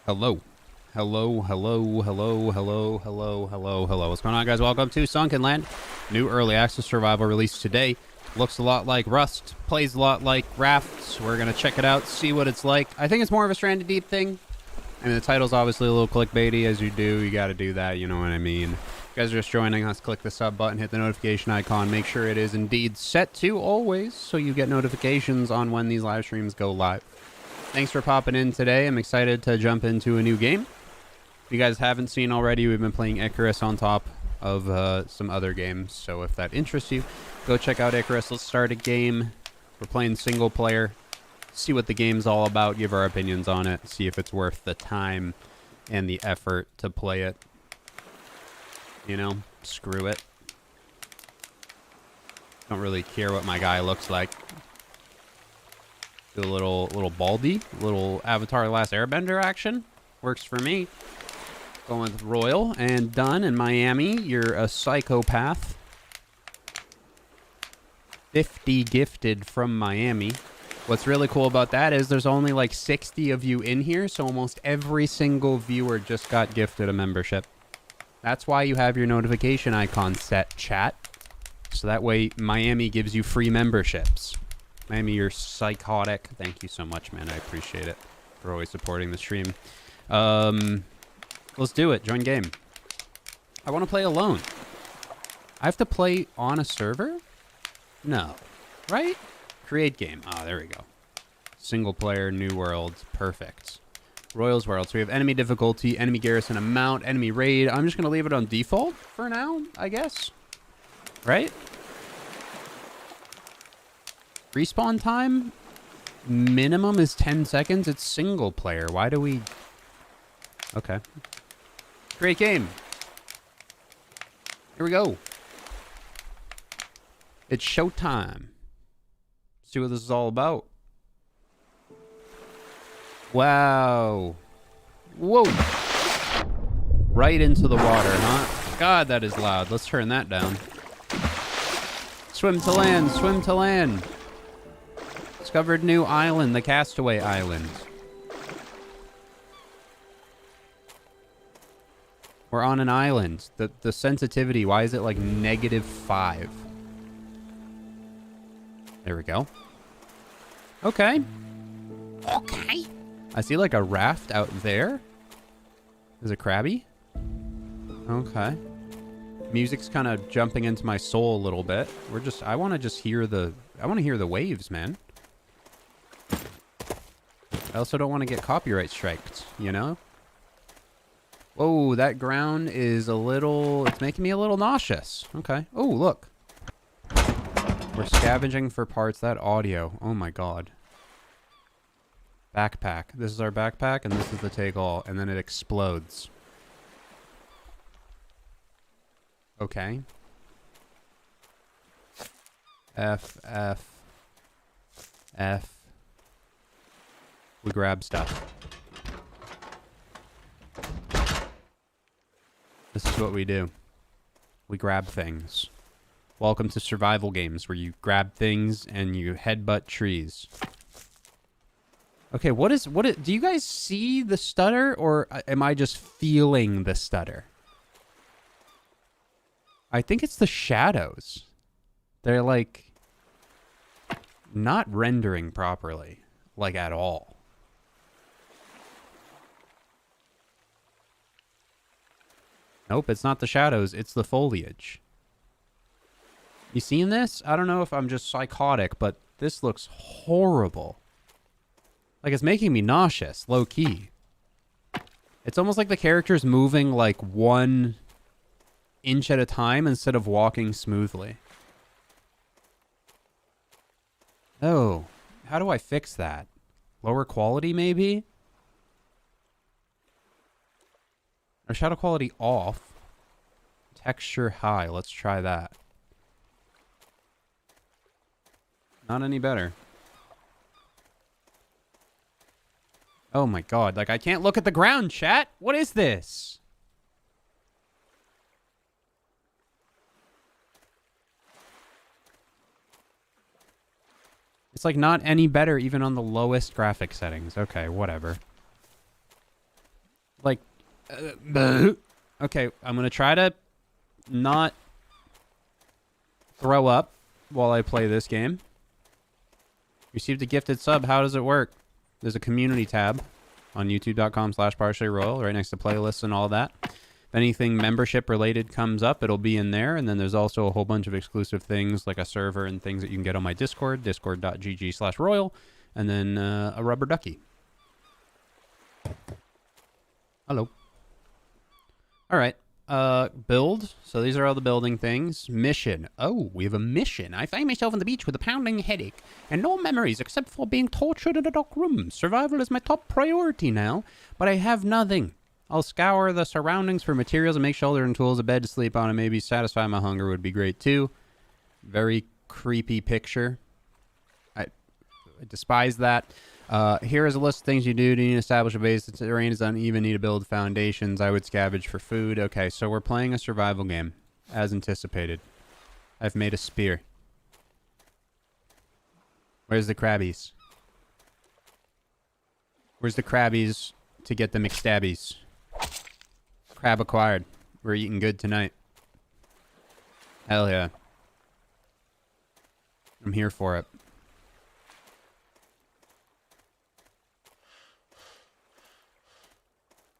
Hello. Hello, hello, hello, hello, hello, hello, hello. What's going on, guys? Welcome to Sunkenland. New early access survival release today. Looks a lot like Rust. Plays a lot like Raft. We're going to check it out, see what it's like. I think it's more of a Stranded Deep thing. I mean, the title's obviously a little clickbaity, as you do. You got to do that, you know what I mean. If you guys are just joining us, click the sub button, hit the notification icon. Make sure it is indeed set to always, so you get notifications on when these live streams go live. Thanks for popping in today. I'm excited to jump into a new game. If you guys haven't seen already, we've been playing Icarus on top of some other games. So if that interests you, go check out Icarus. Let's start a game. We're playing single player. See what the game's all about. Give our opinions on it. See if it's worth the time and the effort to play it. You know, screw it. Don't really care what my guy looks like. Do a little baldy, little Avatar Last Airbender action. Works for me. Going with Royal and done in Miami. You're a psychopath. 50 gifted from Miami. What's really cool about that is there's only like 60 of you in here, so almost every single viewer just got gifted a membership. That's why you have your notification icon set, chat. So that way Miami gives you free memberships. Miami, you're psychotic. Thank you so much, man. I appreciate it for always supporting the stream. Let's do it. Join game. I want to play alone. I have to play on a server? No. Right? Create game. Ah, there we go. Single player, new world. Perfect. Royals world. So we have enemy difficulty, enemy garrison amount, enemy raid. I'm just going to leave it on default for now, I guess. Right? Respawn time? Minimum is 10 seconds. It's single player. Why do we... Okay. Great game. Here we go. It's showtime. See what this is all about. Wow. Whoa. Right into the water, huh? God, that is loud. Let's turn that down. Swim to land. Swim to land. Discovered new island, the Castaway Island. We're on an island. The sensitivity, why is it like -5? There we go. Okay. Okay. I see like a raft out there. Is it crabby? Okay. Music's kind of jumping into my soul a little bit. I want to hear the waves, man. I also don't want to get copyright striked, you know? Whoa, that ground is it's making me a little nauseous. Okay. Oh, look. We're scavenging for parts. That audio. Oh my god. Backpack. This is our backpack, and this is the take-all, and then it explodes. Okay. F. We grab stuff. This is what we do. We grab things. Welcome to survival games where you grab things and you headbutt trees. Okay, do you guys see the stutter, or am I just feeling the stutter? I think it's the shadows. They're like not rendering properly, like at all. Nope, it's not the shadows, it's the foliage. You seeing this? I don't know if I'm just psychotic, but this looks horrible. Like, it's making me nauseous, low-key. It's almost like the character's moving like 1 inch at a time instead of walking smoothly. Oh, how do I fix that? Lower quality, maybe? Or shadow quality off. Texture high. Let's try that. Not any better. Oh my god. Like, I can't look at the ground, chat. What is this? It's like not any better even on the lowest graphic settings. Okay, whatever. Like, okay, I'm gonna try to not throw up while I play this game. Received a gifted sub. How does it work? There's a community tab on youtube.com/PartiallyRoyal right next to playlists and all that. If anything membership related comes up, it'll be in there. And then there's also a whole bunch of exclusive things like a server and things that you can get on my Discord, discord.gg/royal, and then a rubber ducky. Hello. All right. Build. So these are all the building things. Mission. Oh, we have a mission. I find myself on the beach with a pounding headache and no memories except for being tortured in a dark room. Survival is my top priority now, but I have nothing. I'll scour the surroundings for materials and make shelter and tools, a bed to sleep on, and maybe satisfy my hunger would be great too. Very creepy picture. I despise that. Here is a list of things you do. Do you need to establish a base? The terrain is uneven. Need to build foundations. I would scavenge for food. Okay, so we're playing a survival game, as anticipated. I've made a spear. Where's the crabbies? Where's the crabbies to get the McStabbies? Crab acquired. We're eating good tonight. Hell yeah. I'm here for it.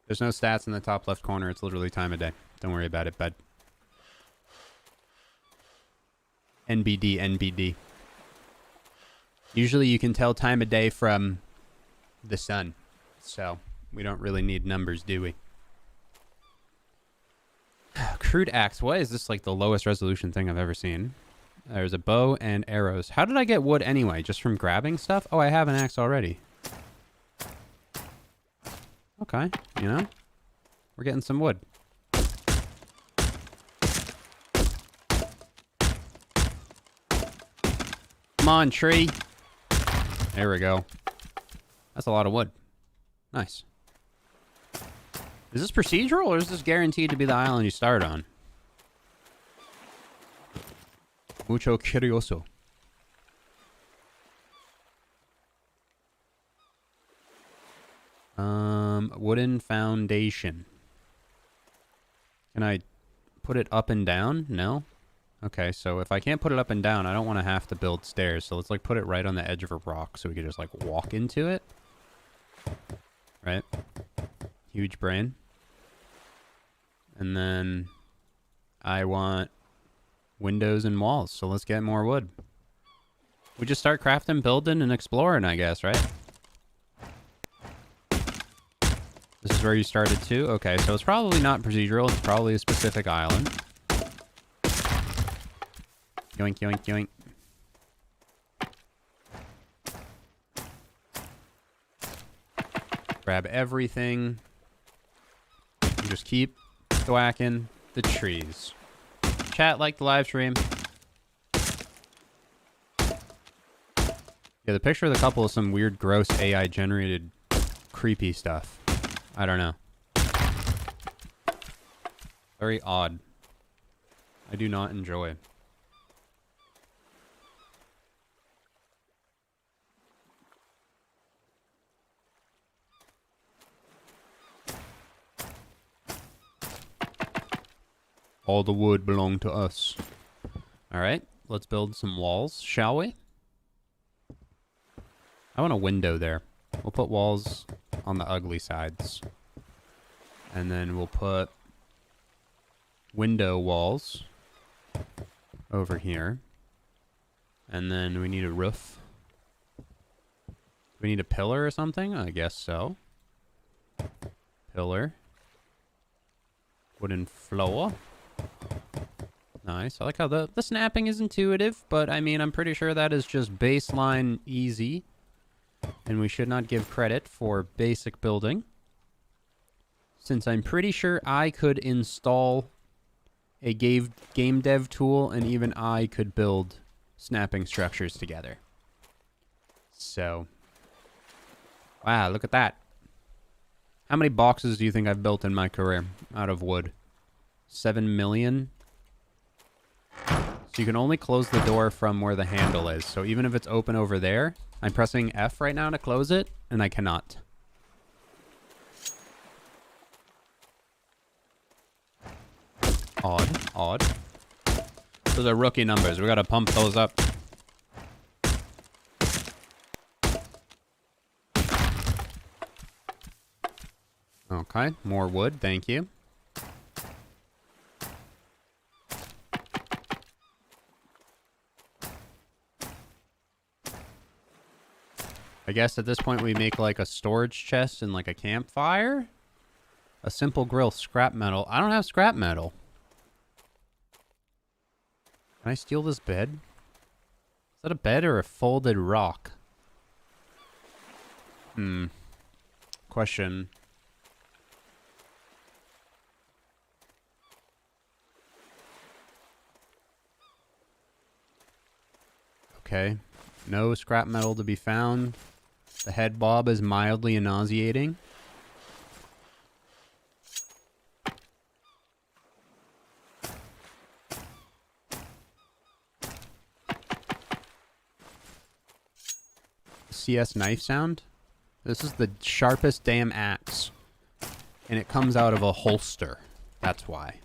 There's no stats in the top left corner. It's literally time of day. Don't worry about it, bud. NBD, NBD. Usually you can tell time of day from the sun. So we don't really need numbers, do we? Crude axe. What is this, like the lowest resolution thing I've ever seen? There's a bow and arrows. How did I get wood anyway? Just from grabbing stuff? Oh, I have an axe already. Okay, you know, we're getting some wood. Come on, tree. There we go. That's a lot of wood. Nice. Is this procedural or is this guaranteed to be the island you start on? Mucho curioso. Wooden foundation. Can I put it up and down? No? Okay, so if I can't put it up and down, I don't want to have to build stairs. So let's like put it right on the edge of a rock so we can just like walk into it. Right? Huge brain. And then I want windows and walls. So let's get more wood. We just start crafting, building, and exploring, I guess, right? This is where you started too? Okay, so it's probably not procedural. It's probably a specific island. Yoink, yoink, yoink. Grab everything. And just keep thwacking the trees. Chat, like the live stream. Yeah, the picture of the couple is some weird, gross AI-generated creepy stuff. I don't know. Very odd. I do not enjoy. All the wood belong to us. All right, let's build some walls, shall we? I want a window there. We'll put walls on the ugly sides. And then we'll put window walls over here. And then we need a roof. We need a pillar or something? I guess so. Pillar. Wooden floor. Nice. I like how the snapping is intuitive, but I mean, I'm pretty sure that is just baseline easy. And we should not give credit for basic building, since I'm pretty sure I could install a game dev tool and even I could build snapping structures together. So, wow, look at that. How many boxes do you think I've built in my career out of wood? 7 million? So you can only close the door from where the handle is. So even if it's open over there, I'm pressing F right now to close it, and I cannot. Odd. Odd. Those are rookie numbers. We gotta pump those up. Okay, more wood. Thank you. I guess at this point we make like a storage chest and like a campfire. A simple grill, scrap metal. I don't have scrap metal. Can I steal this bed? Is that a bed or a folded rock? Question. Okay. No scrap metal to be found. The head bob is mildly nauseating. CS knife sound. This is the sharpest damn axe. And it comes out of a holster. That's why.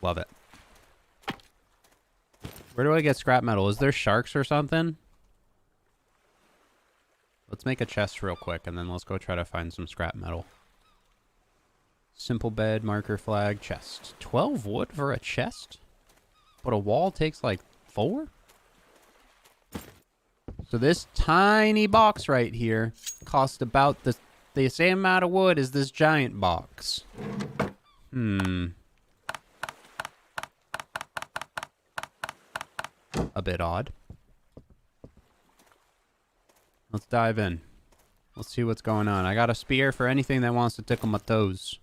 Love it. Where do I get scrap metal? Is there sharks or something? Let's make a chest real quick and then let's go try to find some scrap metal. Simple bed, marker flag, chest. 12 wood for a chest? But a wall takes like 4? So this tiny box right here cost about the same amount of wood as this giant box. A bit odd. Let's dive in. Let's see what's going on. I got a spear for anything that wants to tickle my toes.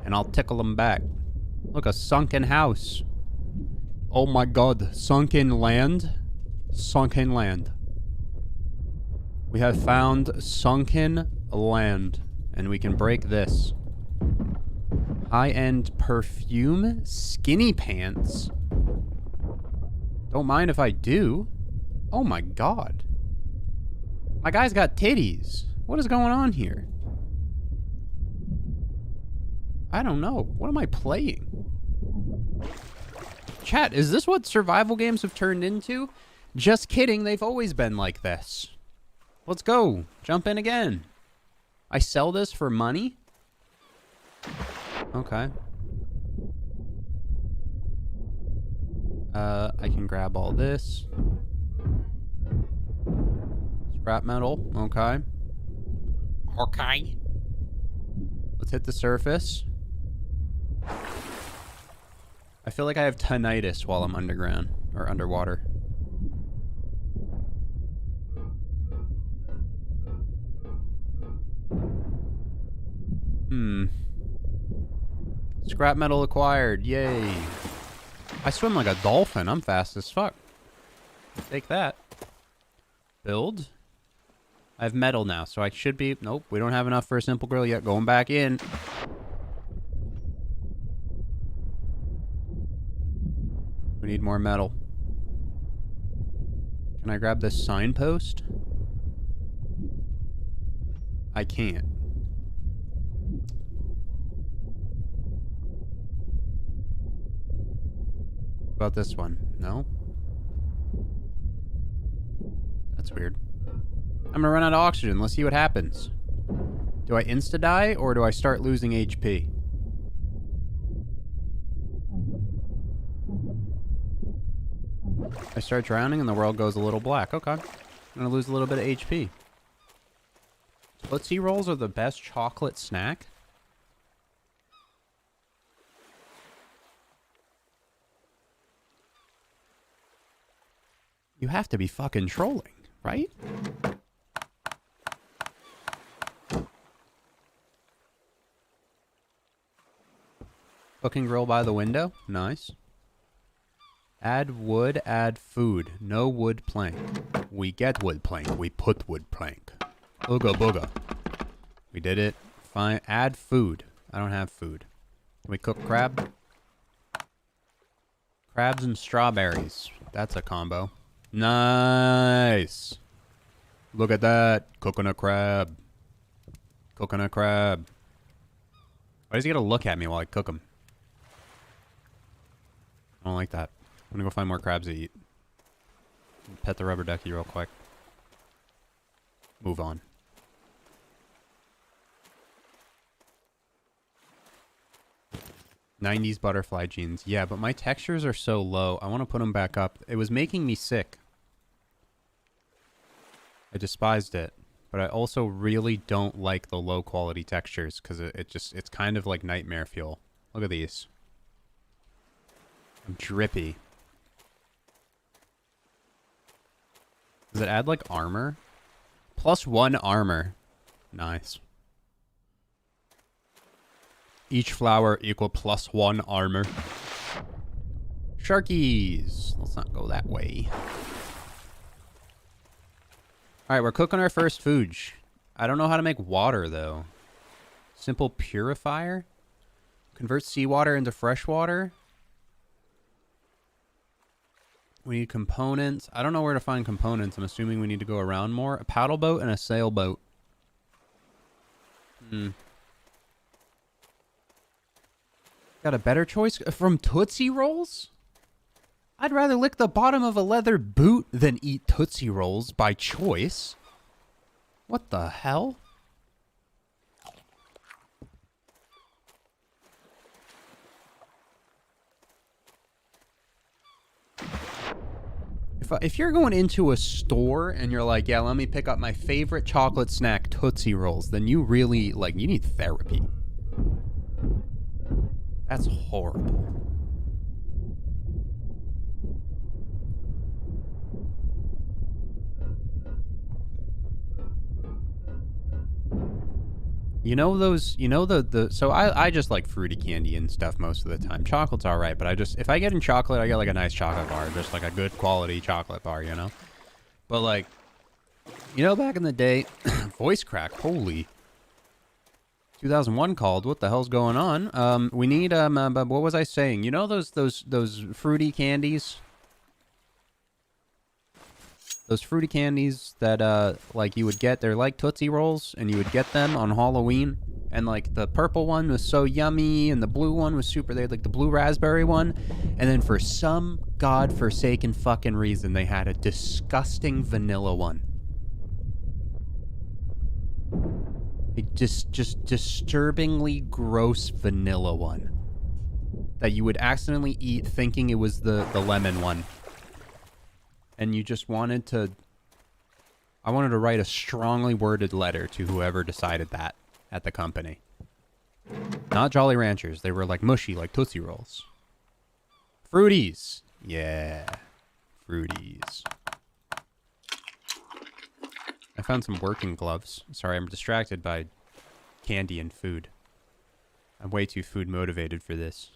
And I'll tickle them back. Look, a sunken house. Oh my god. Sunken land. Sunken land. We have found sunken land. And we can break this. High-end perfume. Skinny pants. Don't mind if I do. Oh my god. My guy's got titties. What is going on here? I don't know. What am I playing? Chat, is this what survival games have turned into? Just kidding, they've always been like this. Let's go. Jump in again. I sell this for money? Okay. I can grab all this. Scrap metal. Okay. Okay. Let's hit the surface. I feel like I have tinnitus while I'm underground or underwater. Scrap metal acquired. Yay. I swim like a dolphin. I'm fast as fuck. Take that. Build. I have metal now, so I should be... Nope, we don't have enough for a simple grill yet. Going back in. We need more metal. Can I grab this signpost? I can't. What about this one? No? That's weird. I'm gonna run out of oxygen. Let's see what happens. Do I insta-die or do I start losing HP? I start drowning and the world goes a little black. Okay. I'm gonna lose a little bit of HP. Tootsie Rolls are the best chocolate snack? You have to be fucking trolling, right? Cooking grill by the window. Nice. Add wood, add food. No wood plank. We get wood plank. We put wood plank. Ooga booga. We did it. Fine. Add food. I don't have food. Can we cook crab? Crabs and strawberries. That's a combo. Nice. Look at that. Coconut crab. Coconut crab. Why does he gotta look at me while I cook him? I don't like that. I'm gonna go find more crabs to eat. Pet the rubber ducky real quick. Move on. '90s butterfly jeans. Yeah, but my textures are so low. I want to put them back up. It was making me sick. I despised it. But I also really don't like the low quality textures because it's kind of like nightmare fuel. Look at these. I'm drippy. Does it add like armor? +1 armor. Nice. Each flower equal +1 armor. Sharkies. Let's not go that way. Alright, we're cooking our first food. I don't know how to make water, though. Simple purifier? Convert seawater into fresh water? We need components. I don't know where to find components. I'm assuming we need to go around more. A paddle boat and a sailboat. Got a better choice? From Tootsie Rolls? I'd rather lick the bottom of a leather boot than eat Tootsie Rolls by choice. What the hell? If you're going into a store and you're like, yeah, let me pick up my favorite chocolate snack, Tootsie Rolls, then you really, like, you need therapy. That's horrible. You know those, you know so I just like fruity candy and stuff most of the time. Chocolate's alright, but if I get in chocolate, I get like a nice chocolate bar, just like a good quality chocolate bar, you know? But like, you know, back in the day, voice crack, holy. 2001 called, what the hell's going on? We need, what was I saying? You know those fruity candies? Those fruity candies that, like, you would get, they're like Tootsie Rolls, and you would get them on Halloween. And, like, the purple one was so yummy, and the blue one was super, they had, like, the blue raspberry one. And then for some godforsaken fucking reason, they had a disgusting vanilla one. A just disturbingly gross vanilla one. That you would accidentally eat thinking it was the lemon one. And you just wanted to... I wanted to write a strongly worded letter to whoever decided that at the company. Not Jolly Ranchers. They were like mushy, like Tootsie Rolls. Fruities. Yeah. Fruities. I found some working gloves. Sorry, I'm distracted by candy and food. I'm way too food motivated for this.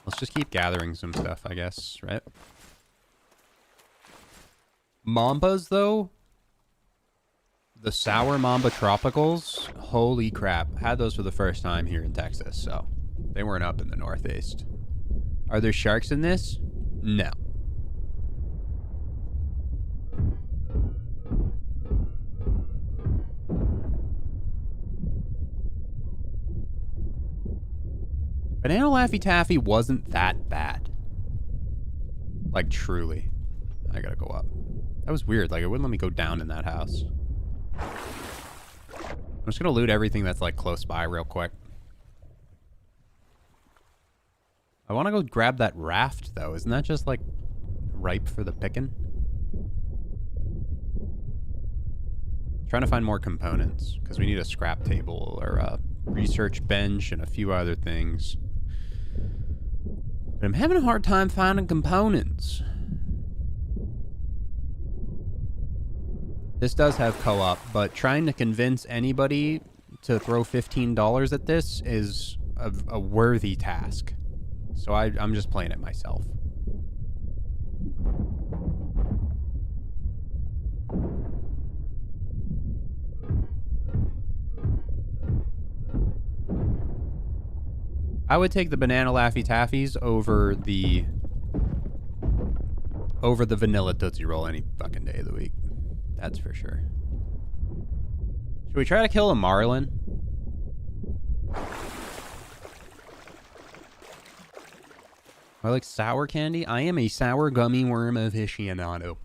Let's just keep gathering some stuff, I guess, right? Mambas, though? The Sour Mamba Tropicals? Holy crap. Had those for the first time here in Texas, so... They weren't up in the Northeast. Are there sharks in this? No. Banana Laffy Taffy wasn't that bad. Like, truly. I gotta go up. That was weird. Like, it wouldn't let me go down in that house. I'm just gonna loot everything that's, like, close by real quick. I want to go grab that raft, though. Isn't that just, like, ripe for the picking? Trying to find more components, because we need a scrap table or a research bench and a few other things. But I'm having a hard time finding components. This does have co-op, but trying to convince anybody to throw $15 at this is a worthy task. So I'm just playing it myself. I would take the Banana Laffy Taffies over the over the vanilla Tootsie Roll any fucking day of the week. That's for sure. Should we try to kill a marlin? I like sour candy. I am a sour gummy worm aficionado.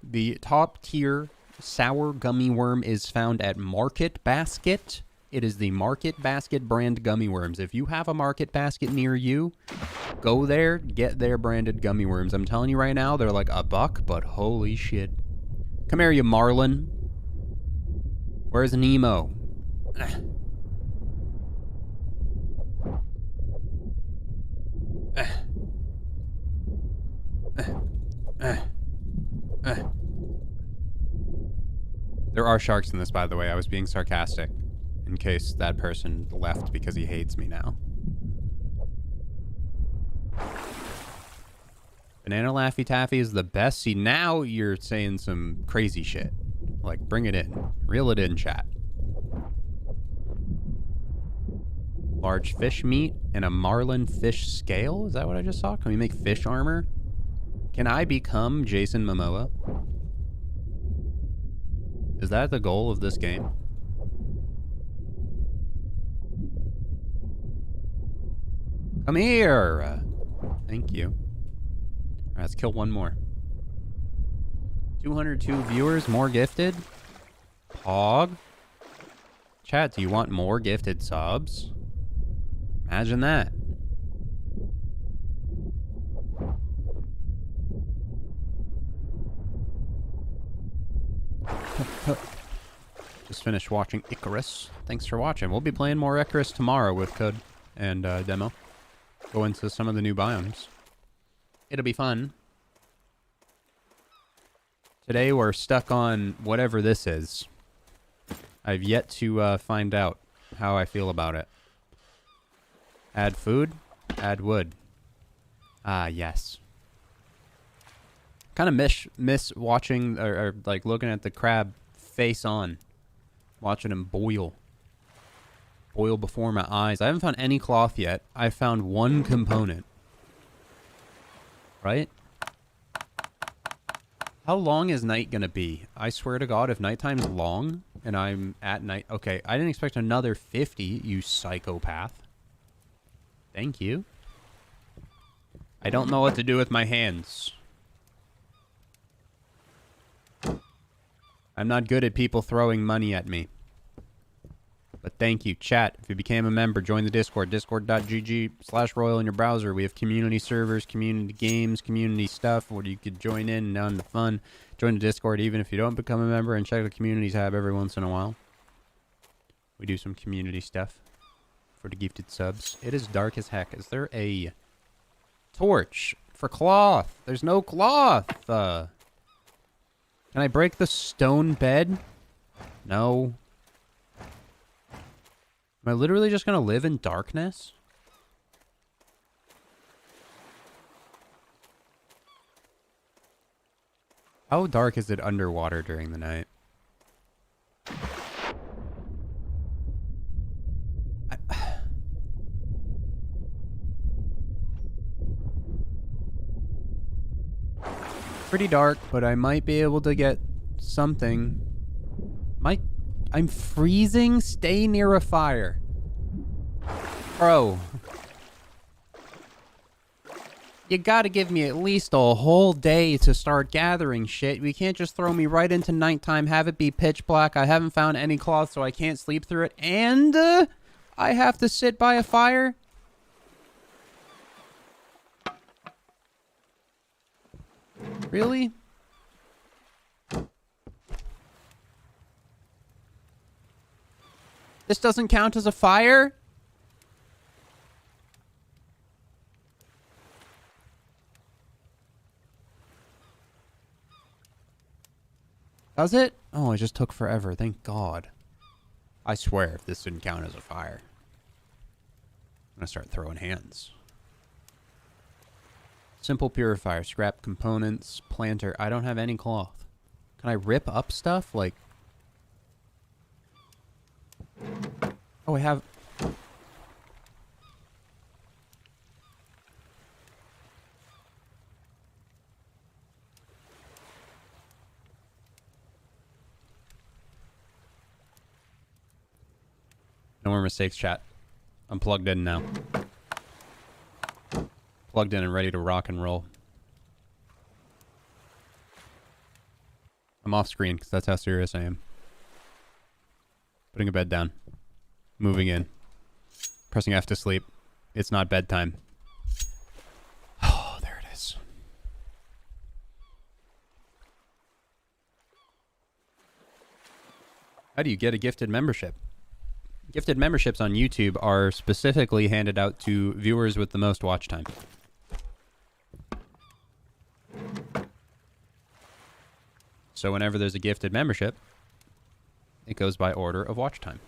The top tier sour gummy worm is found at Market Basket. It is the Market Basket brand gummy worms. If you have a Market Basket near you, go there, get their branded gummy worms. I'm telling you right now, they're like $1, but holy shit. Come here, you marlin. Where's Nemo? There are sharks in this, by the way. I was being sarcastic in case that person left because he hates me now. Banana Laffy Taffy is the best. See, now you're saying some crazy shit. Like, bring it in. Reel it in, chat. Large fish meat and a marlin fish scale? Is that what I just saw? Can we make fish armor? Can I become Jason Momoa? Is that the goal of this game? Come here! Thank you. Alright, let's kill one more. 202 viewers, more gifted. Pog. Chat, do you want more gifted subs? Imagine that. Just finished watching Icarus. Thanks for watching. We'll be playing more Icarus tomorrow with code and demo. Go into some of the new biomes. It'll be fun. Today we're stuck on whatever this is. I've yet to find out how I feel about it. Add food, add wood. Ah, yes. Kind of miss watching or like looking at the crab face on, watching him boil before my eyes. I haven't found any cloth yet. I found one component. Right? How long is night gonna be? I swear to God, if nighttime's long and I'm at night... Okay, I didn't expect another 50, you psychopath. Thank you. I don't know what to do with my hands. I'm not good at people throwing money at me. But thank you. Chat, if you became a member, join the Discord. Discord.gg/royal in your browser. We have community servers, community games, community stuff where you could join in and on the fun. Join the Discord even if you don't become a member, and check the community tab every once in a while. We do some community stuff for the gifted subs. It is dark as heck. Is there a torch for cloth? There's no cloth. Can I break the stone bed? No. Am I literally just gonna live in darkness? How dark is it underwater during the night? Pretty dark, but I might be able to get something. I'm freezing? Stay near a fire. Bro. You gotta give me at least a whole day to start gathering shit. We can't just throw me right into nighttime, have it be pitch black. I haven't found any cloth, so I can't sleep through it. And I have to sit by a fire? Really? This doesn't count as a fire? Does it? Oh, it just took forever. Thank God. I swear, if this didn't count as a fire, I'm gonna start throwing hands. Simple purifier, scrap components, planter. I don't have any cloth. Can I rip up stuff? Like... Oh, I have... No more mistakes, chat. I'm plugged in now. Plugged in and ready to rock and roll. I'm off screen because that's how serious I am. Putting a bed down. Moving in. Pressing F to sleep. It's not bedtime. Oh, there it is. How do you get a gifted membership? Gifted memberships on YouTube are specifically handed out to viewers with the most watch time. So whenever there's a gifted membership, it goes by order of watch time.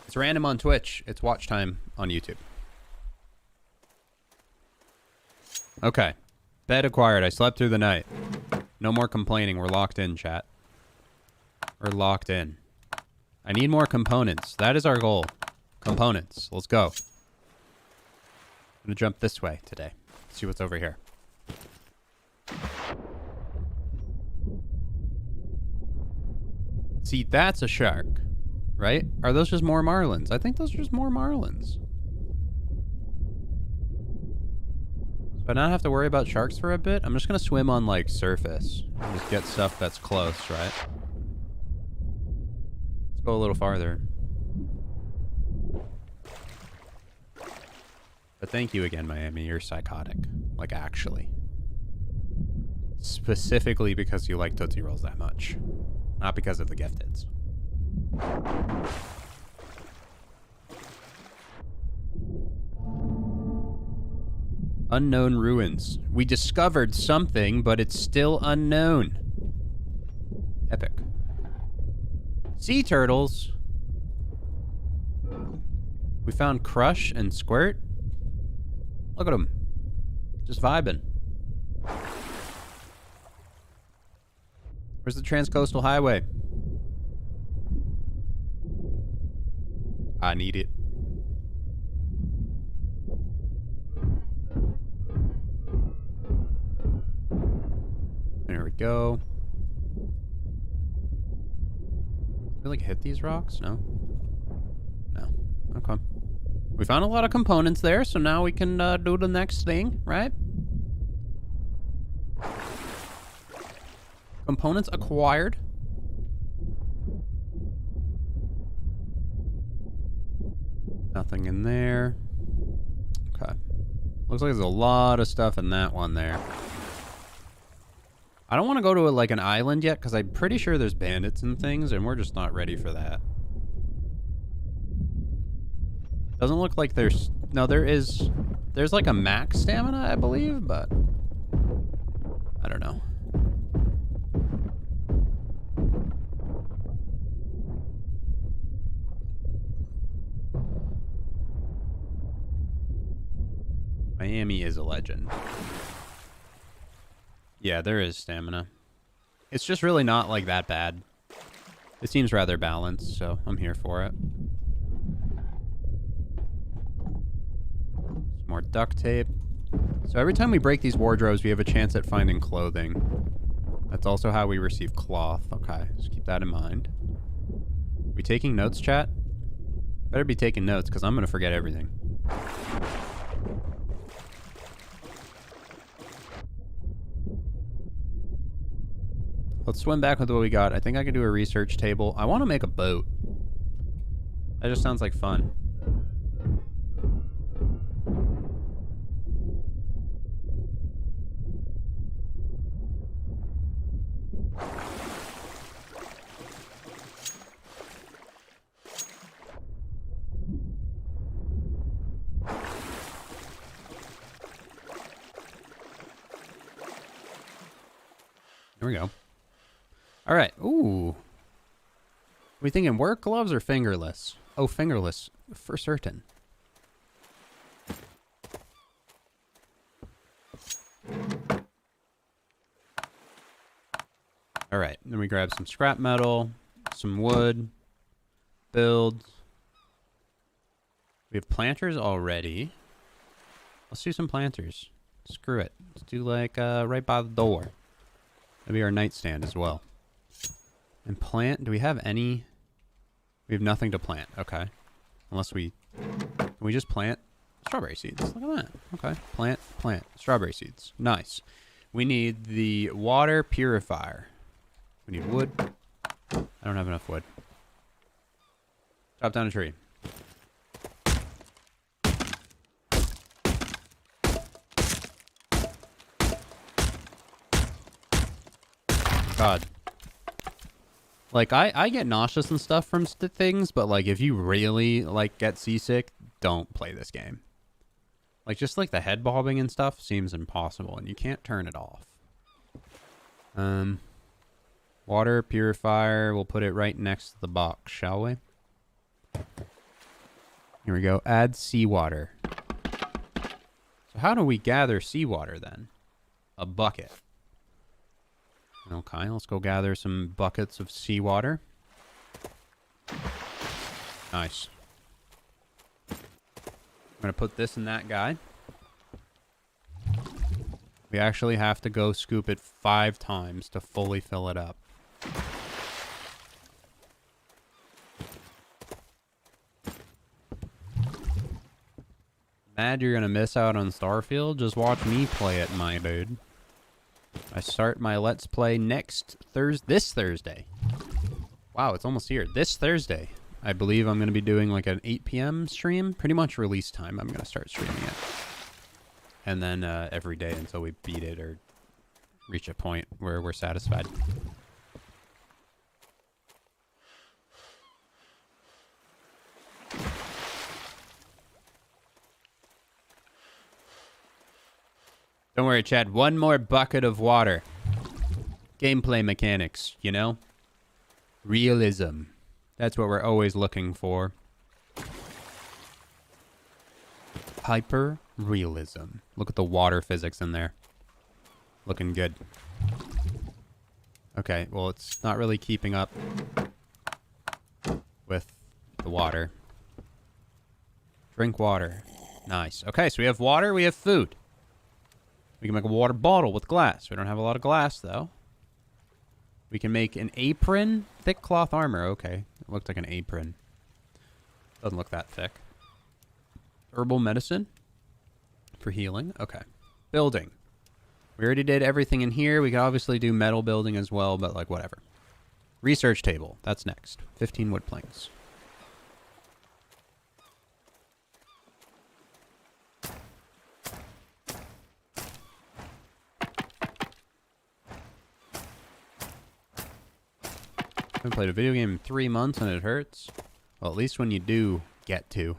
It's random on Twitch. It's watch time on YouTube. Okay. Bed acquired. I slept through the night. No more complaining. We're locked in, chat. We're locked in. I need more components. That is our goal. Components. Let's go. I'm gonna jump this way today. See what's over here. See, that's a shark, right? Are those just more marlins? I think those are just more marlins. So I not have to worry about sharks for a bit. I'm just gonna swim on like surface and just get stuff that's close, right? Let's go a little farther. But thank you again, Miami. You're psychotic. Like, actually. Specifically because you like Tootsie Rolls that much. Not because of the gifteds. Unknown ruins. We discovered something, but it's still unknown. Epic. Sea turtles. We found Crush and Squirt. Look at them. Just vibing. Where's the Transcoastal Highway? I need it. There we go. Did we like hit these rocks? No? No. Okay. We found a lot of components there, so now we can do the next thing, right? Components acquired. Nothing in there. Okay. Looks like there's a lot of stuff in that one there. I don't want to go to like an island yet, because I'm pretty sure there's bandits and things, and we're just not ready for that. Doesn't look like there's... No, there's like a max stamina, I believe, but... I don't know. Miami is a legend. Yeah, there is stamina. It's just really not like that bad. It seems rather balanced, so I'm here for it. More duct tape. So every time we break these wardrobes, we have a chance at finding clothing. That's also how we receive cloth. Okay, just keep that in mind. We taking notes, chat? Better be taking notes, because I'm going to forget everything. Let's swim back with what we got. I think I can do a research table. I want to make a boat. That just sounds like fun. There we go. All right. Ooh. We thinking work gloves or fingerless? Oh, fingerless for certain. All right. Then we grab some scrap metal, some wood, build. We have planters already. Let's do some planters. Screw it. Let's do like right by the door. Maybe our nightstand as well. And plant. Do we have any? We have nothing to plant. Okay. Unless we... Can we just plant strawberry seeds? Look at that. Okay. Plant. Strawberry seeds. Nice. We need the water purifier. We need wood. I don't have enough wood. Chop down a tree. God. Like, I get nauseous and stuff from things, but, like, if you really, like, get seasick, don't play this game. Like, just, like, the head bobbing and stuff seems impossible, and you can't turn it off. Water purifier, we'll put it right next to the box, shall we? Here we go. Add seawater. So how do we gather seawater, then? A bucket. Okay, let's go gather some buckets of seawater. Nice. I'm going to put this in that guy. We actually have to go scoop it 5 times to fully fill it up. Mad you're going to miss out on Starfield? Just watch me play it, my dude. I start my Let's Play this Thursday. Wow, it's almost here. This Thursday. I believe I'm going to be doing like an 8 p.m. stream. Pretty much release time. I'm going to start streaming it. And then every day until we beat it or reach a point where we're satisfied. Don't worry, Chad. One more bucket of water. Gameplay mechanics, you know? Realism. That's what we're always looking for. Hyper realism. Look at the water physics in there. Looking good. Okay, well, it's not really keeping up with the water. Drink water. Nice. Okay, so we have water, we have food. We can make a water bottle with glass. We don't have a lot of glass, though. We can make an apron. Thick cloth armor. Okay. It looked like an apron. Doesn't look that thick. Herbal medicine. For healing. Okay. Building. We already did everything in here. We can obviously do metal building as well, but like whatever. Research table. That's next. 15 wood planks. I haven't played a video game in 3 months and it hurts. Well, at least when you do get to,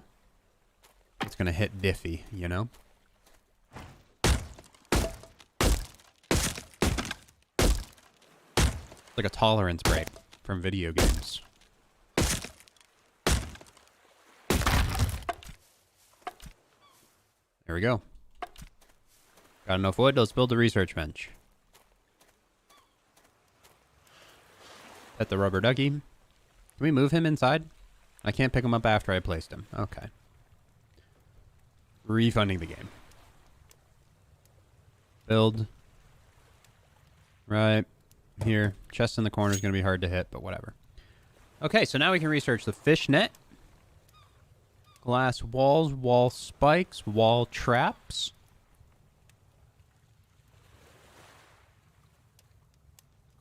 it's going to hit diffy, you know? It's like a tolerance break from video games. There we go. Got enough wood? Let's build a research bench. At the rubber ducky. Can we move him inside? I can't pick him up after I placed him. Okay. Refunding the game. Build. Right here. Chest in the corner is going to be hard to hit, but whatever. Okay, so now we can research the fish net. Glass walls, wall spikes, wall traps.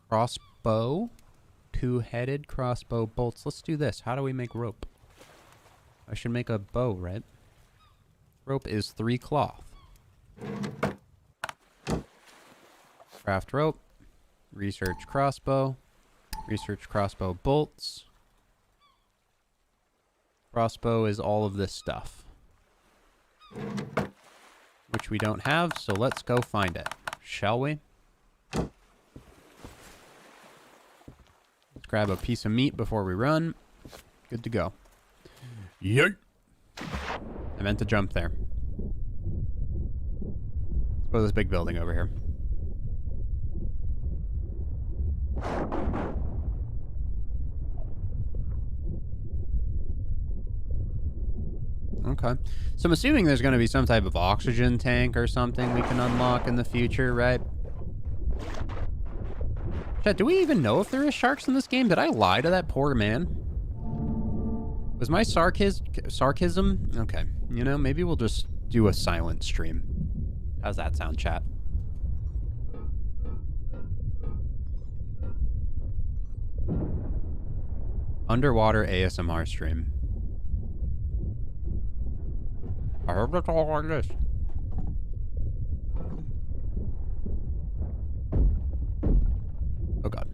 Crossbow. 2-headed crossbow bolts. Let's do this. How do we make rope? I should make a bow, right? Rope is 3 cloth. Craft rope. Research crossbow. Research crossbow bolts. Crossbow is all of this stuff. Which we don't have, so let's go find it. Shall we? Grab a piece of meat before we run. Good to go. Yay! I meant to jump there. Let's go to this big building over here. Okay. So I'm assuming there's going to be some type of oxygen tank or something we can unlock in the future, right? Chat, do we even know if there is sharks in this game? Did I lie to that poor man? Was my sarcasm? Okay. You know, maybe we'll just do a silent stream. How's that sound, chat? Underwater ASMR stream. I hope that's all like this. Oh god.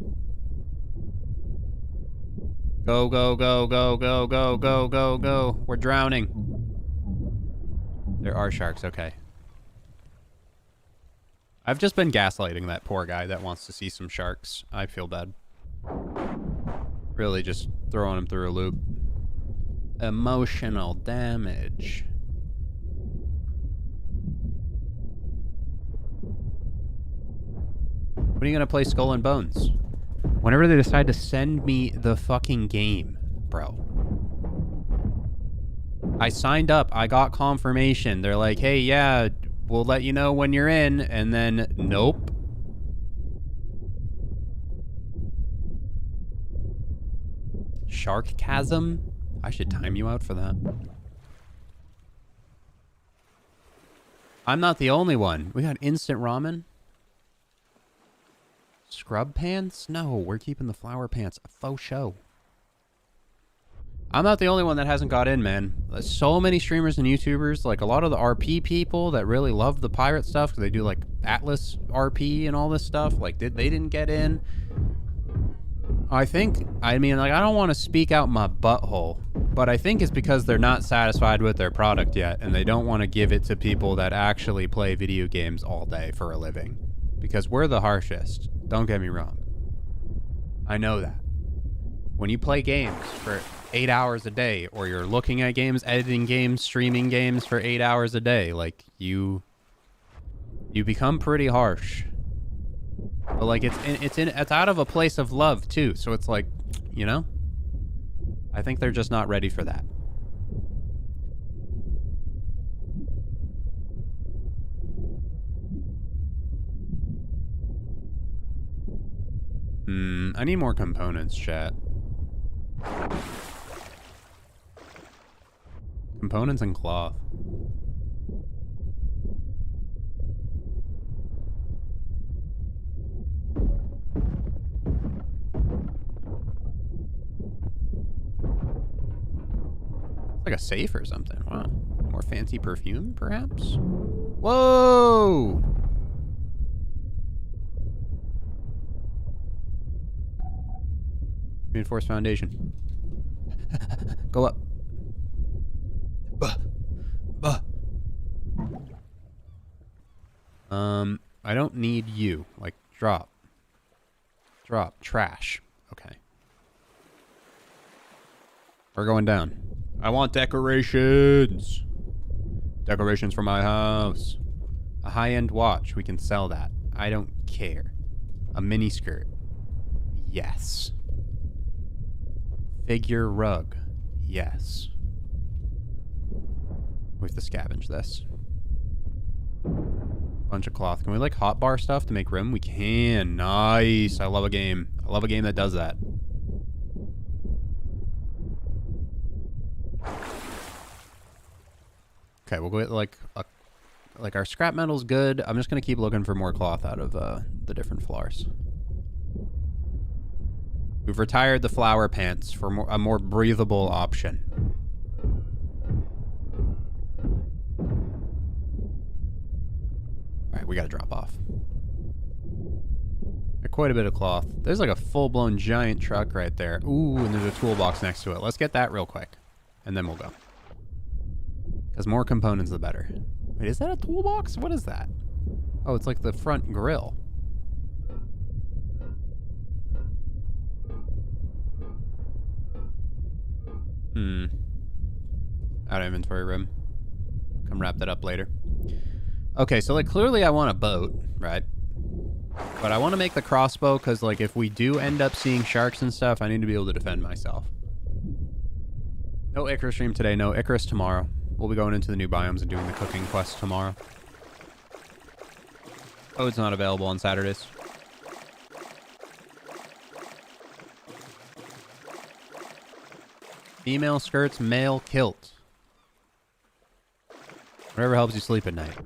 Go, go, go, go, go, go, go, go, go. We're drowning. There are sharks, okay. I've just been gaslighting that poor guy that wants to see some sharks. I feel bad. Really just throwing him through a loop. Emotional damage. When are you gonna play Skull and Bones? Whenever they decide to send me the fucking game, bro. I signed up, I got confirmation. They're like, hey, yeah, we'll let you know when you're in, and then, nope. Shark Chasm? I should time you out for that. I'm not the only one. We got instant ramen. Scrub pants? No, we're keeping the flower pants. Faux show. I'm not the only one that hasn't got in, man. There's so many streamers and YouTubers, like a lot of the RP people that really love the pirate stuff, because they do like Atlas RP and all this stuff. Like, they didn't get in. I mean, like, I don't want to speak out my butthole, but I think it's because they're not satisfied with their product yet, and they don't want to give it to people that actually play video games all day for a living. Because we're the harshest. Don't get me wrong. I know that. When you play games for 8 hours a day, or you're looking at games, editing games, streaming games for 8 hours a day, like, you become pretty harsh. But like, it's out of a place of love too, so it's like, you know, I think they're just not ready for that. I need more components, chat. Components and cloth. It's like a safe or something. Wow. More fancy perfume, perhaps? Whoa! Reinforced foundation. Go up. I don't need you. Like, drop. Drop. Trash. Okay. We're going down. I want decorations. Decorations for my house. A high-end watch. We can sell that. I don't care. A mini skirt. Yes. Figure rug. Yes. We have to scavenge this. Bunch of cloth. Can we like hotbar stuff to make room? We can. Nice. I love a game. I love a game that does that. Okay, we'll go get like our scrap metal's good. I'm just gonna keep looking for more cloth out of the different floors. We've retired the flower pants for a more breathable option. Alright, we gotta drop off. Got quite a bit of cloth. There's like a full-blown giant truck right there. Ooh, and there's a toolbox next to it. Let's get that real quick, and then we'll go. Because more components, the better. Wait, is that a toolbox? What is that? Oh, it's like the front grill. Out of inventory room. Come wrap that up later. Okay, so like clearly I want a boat, right? But I want to make the crossbow because like if we do end up seeing sharks and stuff, I need to be able to defend myself. No Icarus stream today, no Icarus tomorrow. We'll be going into the new biomes and doing the cooking quest tomorrow. Oh, it's not available on Saturdays. Female skirts, male kilt. Whatever helps you sleep at night.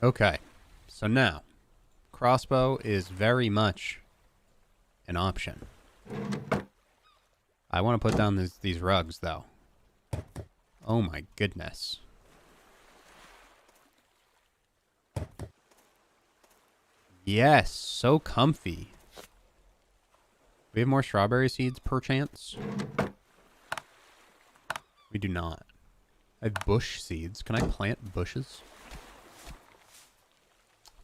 Okay, so now, crossbow is very much an option. I want to put down these rugs, though. Oh my goodness. Yes, so comfy. We have more strawberry seeds, perchance? We do not. I have bush seeds. Can I plant bushes?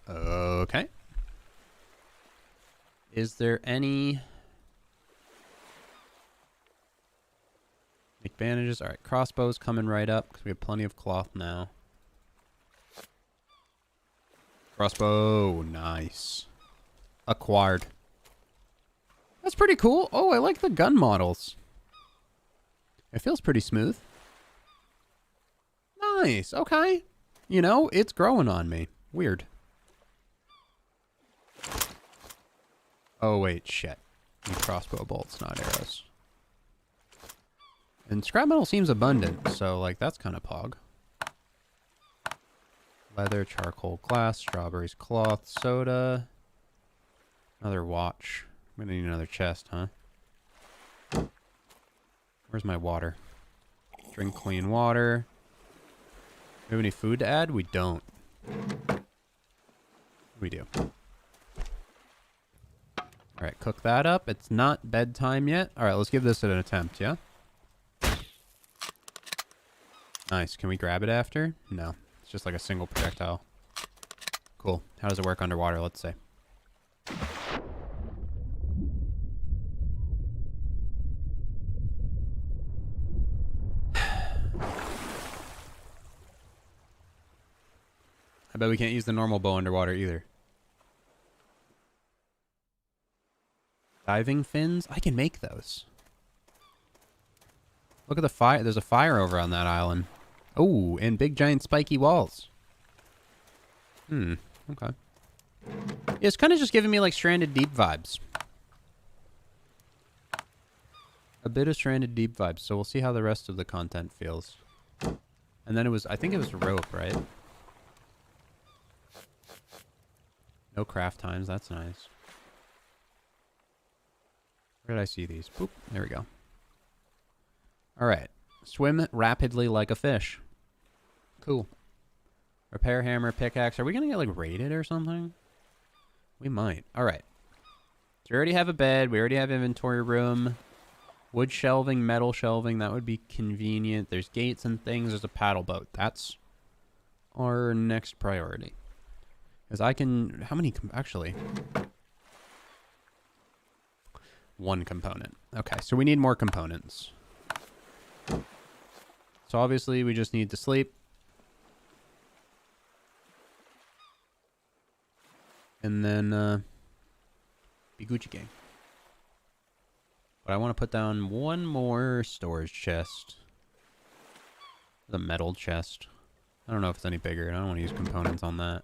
Okay. Is there any... Make bandages. Alright, crossbows coming right up because we have plenty of cloth now. Crossbow. Nice. Acquired. That's pretty cool. Oh, I like the gun models. It feels pretty smooth. Nice. Okay. You know, it's growing on me. Weird. Oh, wait. Shit. Need crossbow bolts, not arrows. And scrap metal seems abundant, so, like, that's kind of pog. Leather, charcoal, glass, strawberries, cloth, soda. Another watch. I'm gonna need another chest, huh? Where's my water? Drink clean water. Do we have any food to add? We don't. We do. Alright, cook that up. It's not bedtime yet. Alright, let's give this an attempt, yeah? Nice. Can we grab it after? No. It's just like a single projectile. Cool. How does it work underwater? Let's see. I bet we can't use the normal bow underwater either. Diving fins? I can make those. Look at the fire. There's a fire over on that island. Oh, and big giant spiky walls. Okay. Yeah, it's kind of just giving me like Stranded Deep vibes. A bit of Stranded Deep vibes. So we'll see how the rest of the content feels. And then it was, I think it was rope, right? No craft times. That's nice. Where did I see these? Boop. There we go. All right. Swim rapidly like a fish. Cool. Repair hammer, pickaxe. Are we going to get, like, raided or something? We might. All right. So we already have a bed. We already have inventory room. Wood shelving, metal shelving. That would be convenient. There's gates and things. There's a paddle boat. That's our next priority. Because I can... How many... Actually... One component. Okay, so we need more components. So obviously we just need to sleep. And then be Gucci gang. But I want to put down one more storage chest. The metal chest. I don't know if it's any bigger. I don't want to use components on that.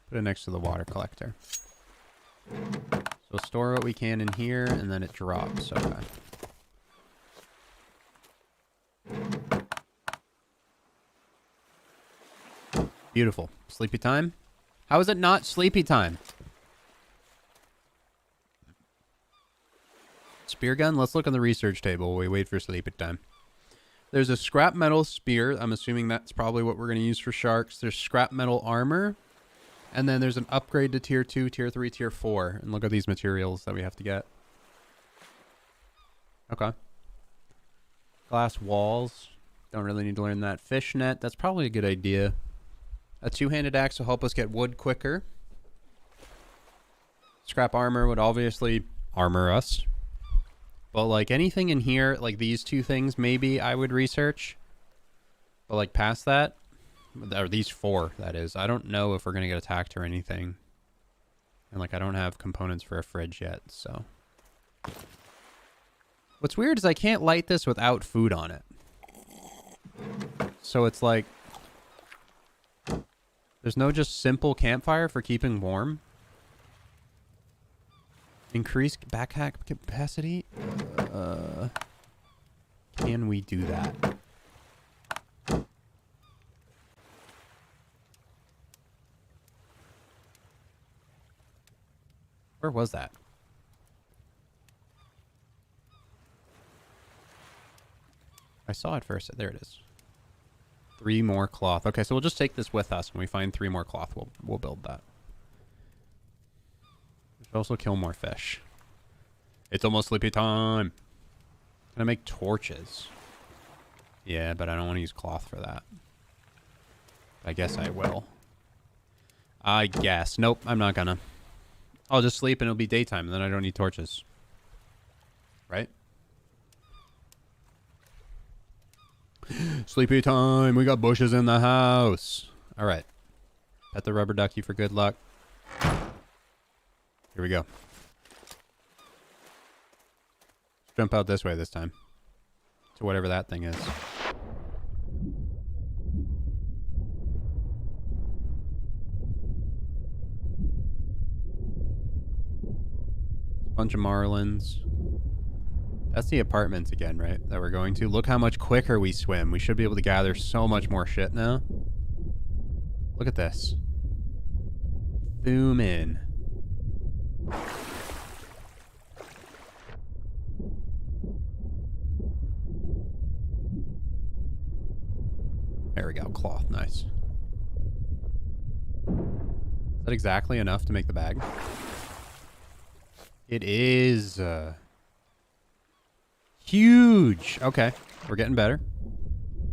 Put it next to the water collector. So store what we can in here, and then it drops. Okay. Beautiful. Sleepy time? How is it not sleepy time? Spear gun? Let's look on the research table while we wait for sleepy time. There's a scrap metal spear. I'm assuming that's probably what we're going to use for sharks. There's scrap metal armor. And then there's an upgrade to tier 2, tier 3, tier 4. And look at these materials that we have to get. Okay. Glass walls. Don't really need to learn that. Fish net. That's probably a good idea. A two-handed axe will help us get wood quicker. Scrap armor would obviously armor us. But, like, anything in here, like these two things, maybe I would research. But, like, past that, or these four, that is, I don't know if we're going to get attacked or anything. And, like, I don't have components for a fridge yet, so. What's weird is I can't light this without food on it. So it's like, there's no just simple campfire for keeping warm. Increase backpack capacity? Can we do that? Where was that? I saw it first. There it is. 3 more cloth. Okay, so we'll just take this with us. When we find 3 more cloth, we'll build that. We should also kill more fish. It's almost sleepy time. Can I make torches? Yeah, but I don't want to use cloth for that. I guess I will. I guess. Nope, I'm not gonna. I'll just sleep and it'll be daytime, and then I don't need torches. Right? Sleepy time. We got bushes in the house. All right. Pet the rubber ducky for good luck. Here we go. Jump out this way this time. To whatever that thing is. Bunch of marlins. That's the apartments again, right? That we're going to. Look how much quicker we swim. We should be able to gather so much more shit now. Look at this. Zoom in. There we go. Cloth. Nice. Is that exactly enough to make the bag? It is. Huge. Okay. We're getting better.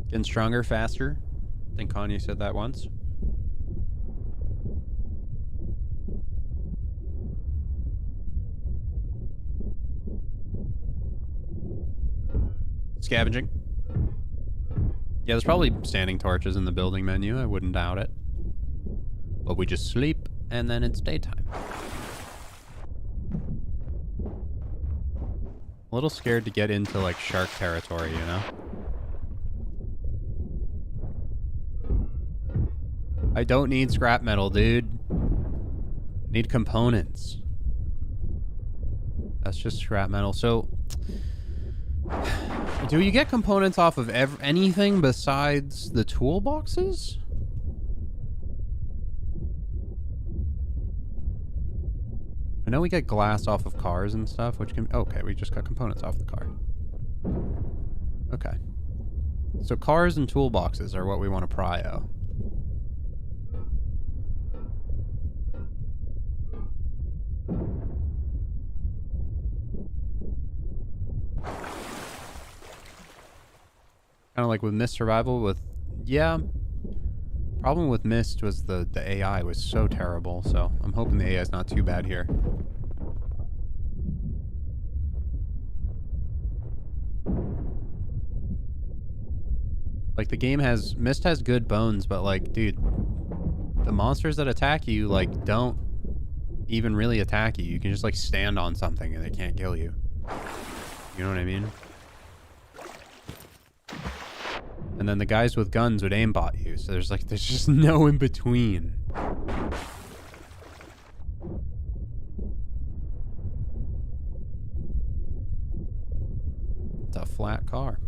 Getting stronger, faster. I think Kanye said that once. Scavenging. Yeah, there's probably standing torches in the building menu. I wouldn't doubt it. But we just sleep, and then it's daytime. A little scared to get into, like, shark territory, you know? I don't need scrap metal, dude. I need components. That's just scrap metal. So, do you get components off of anything besides the toolboxes? I know we get glass off of cars and stuff, which can... Okay, we just got components off the car. Okay. So cars and toolboxes are what we want to prio. Kind of like with Mist Survival with... Yeah. Problem with Mist was the AI was so terrible, so I'm hoping the AI is not too bad here. Like, the game has... Mist has good bones, but, like, dude, the monsters that attack you, like, don't even really attack you. You can just, like, stand on something and they can't kill you. You know what I mean? And then the guys with guns would aimbot you, so there's just no in between. It's a flat car.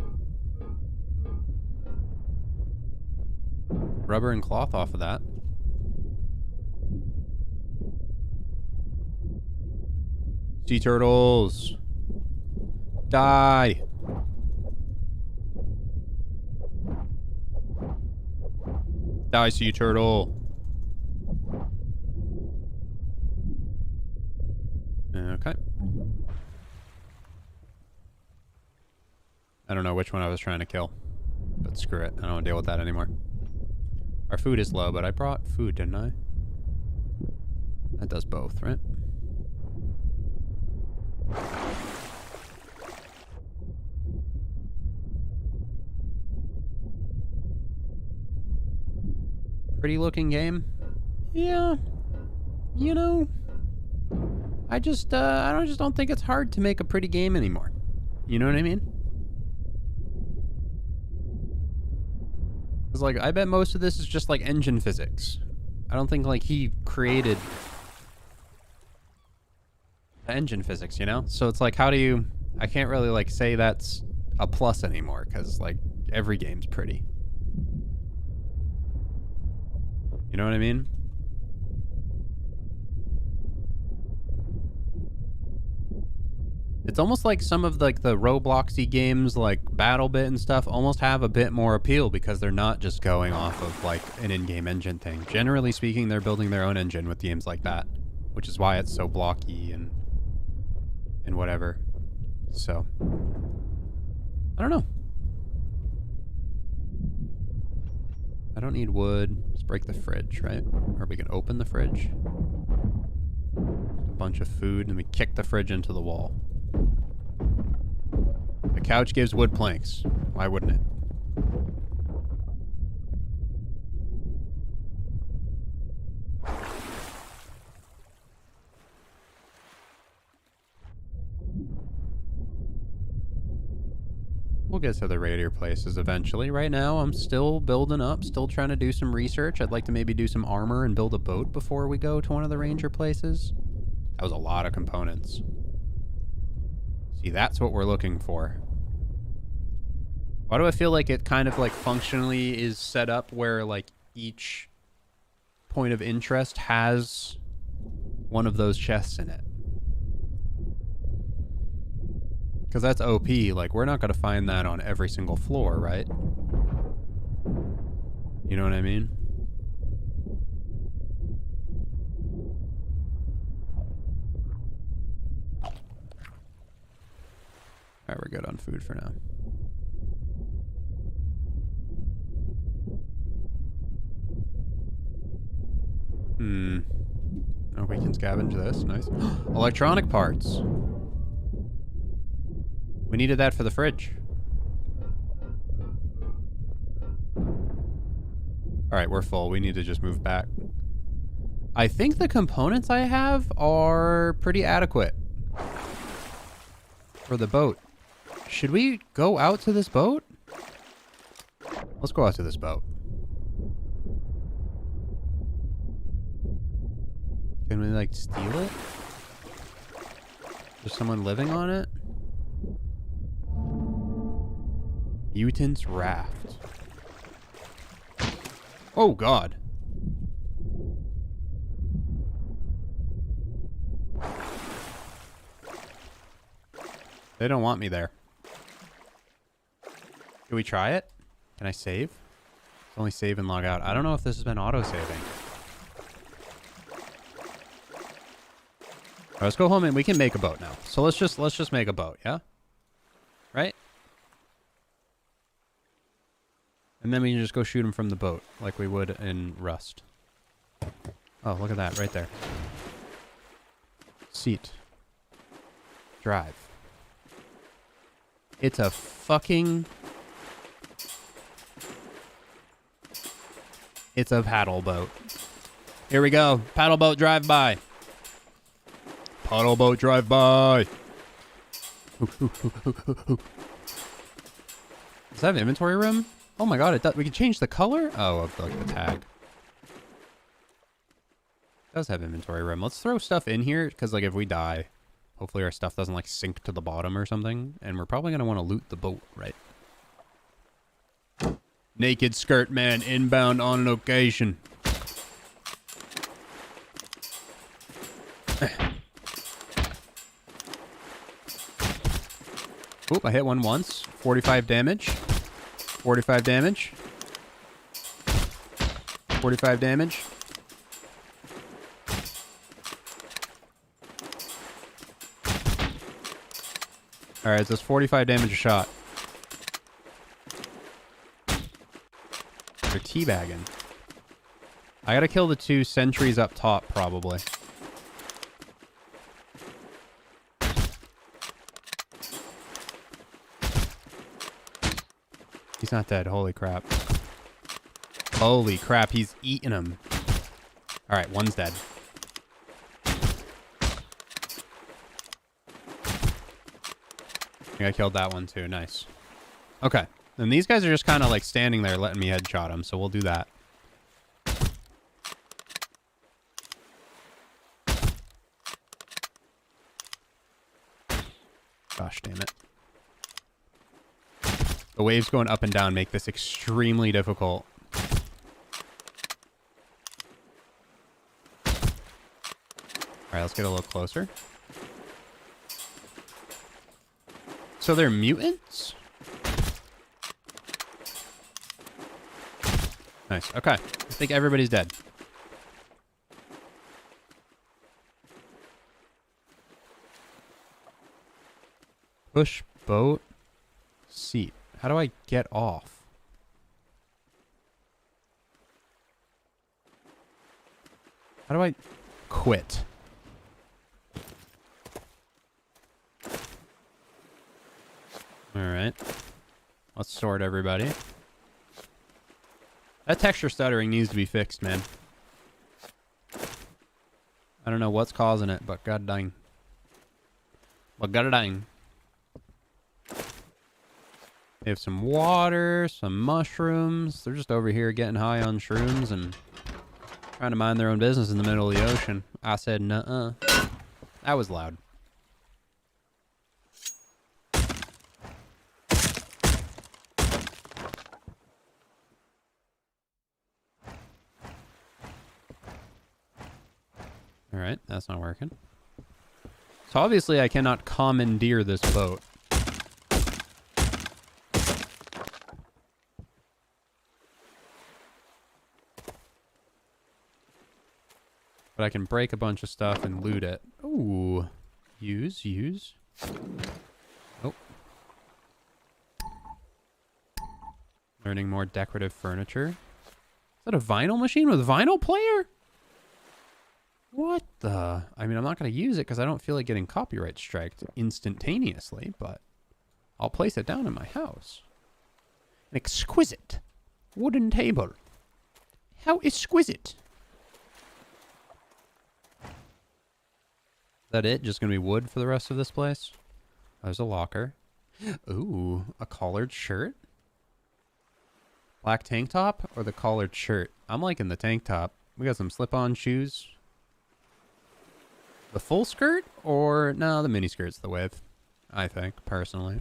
Rubber and cloth off of that. Sea turtles. Die. Die, sea turtle. Okay. I don't know which one I was trying to kill, but screw it. I don't want to deal with that anymore. Our food is low, but I brought food, didn't I? That does both, right? pretty looking game. Yeah. You know, I just don't think it's hard to make a pretty game anymore. You know what I mean? Because, like, I bet most of this is just, like, engine physics. I don't think, like, he created the engine physics, you know? So it's like, how do you... I can't really, like, say that's a plus anymore, because, like, every game's pretty. You know what I mean? It's almost like some of, like, the Robloxy games, like BattleBit and stuff, almost have a bit more appeal because they're not just going off of, like, an in-game engine thing. Generally speaking, they're building their own engine with games like that, which is why it's so blocky and whatever. So, I don't know. I don't need wood. Let's break the fridge, right? Or we can open the fridge. Just a bunch of food, and we kick the fridge into the wall. The couch gives wood planks. Why wouldn't it? We'll get to the raider places eventually. Right now, I'm still building up, still trying to do some research. I'd like to maybe do some armor and build a boat before we go to one of the ranger places. That was a lot of components. See, that's what we're looking for. Why do I feel like it kind of, like, functionally is set up where, like, each point of interest has one of those chests in it? Because that's OP. Like, we're not going to find that on every single floor, right? You know what I mean? Alright, we're good on food for now. Oh, we can scavenge this. Nice. Electronic parts. We needed that for the fridge. Alright, we're full. We need to just move back. I think the components I have are pretty adequate for the boat. Should we go out to this boat? Let's go out to this boat. Can we, like, steal it? There's someone living on it? Mutant's Raft. Oh, God. They don't want me there. Can we try it? Can I save? It's only save and log out. I don't know if this has been auto-saving. All right, let's go home and we can make a boat now. So let's just make a boat, yeah? Right? And then we can just go shoot them from the boat like we would in Rust. Oh, look at that right there. Seat. Drive. It's a fucking... It's a paddle boat. Here we go. Paddle boat drive by. Paddle boat drive by. Does that have inventory room? Oh my god, it does. We can change the color? Oh, of like the tag. It does have inventory room. Let's throw stuff in here, because like if we die, hopefully our stuff doesn't like sink to the bottom or something. And we're probably going to want to loot the boat, right? Naked skirt man inbound on an occasion. Oop, I hit one once. 45 damage. 45 damage. 45 damage. Alright, so it's 45 damage a shot. They're teabagging. I gotta kill the 2 sentries up top, probably. He's not dead. Holy crap. Holy crap, he's eating them. All right, one's dead. I think I killed that one too. Nice. Okay. And these guys are just kind of like standing there letting me headshot them, so we'll do that. Gosh damn it. The waves going up and down make this extremely difficult. Alright, let's get a little closer. So they're mutants? Nice. Okay. I think everybody's dead. Push boat seat. How do I get off? How do I quit? All right. Let's sort everybody. That texture stuttering needs to be fixed, man. I don't know what's causing it, but god dang. But god dang. They have some water, some mushrooms. They're just over here getting high on shrooms and trying to mind their own business in the middle of the ocean. I said, nuh-uh. That was loud. All right, that's not working. So obviously I cannot commandeer this boat. But I can break a bunch of stuff and loot it. Ooh. Use. Oh. Learning more decorative furniture. Is that a vinyl machine with vinyl player? What the? I mean, I'm not going to use it because I don't feel like getting copyright striked instantaneously, but I'll place it down in my house. An exquisite wooden table. How exquisite. Is that it? Just going to be wood for the rest of this place? There's a locker. Ooh, a collared shirt? Black tank top or the collared shirt? I'm liking the tank top. We got some slip-on shoes. The full skirt? Or, no, the mini skirt's the wave. I think, personally.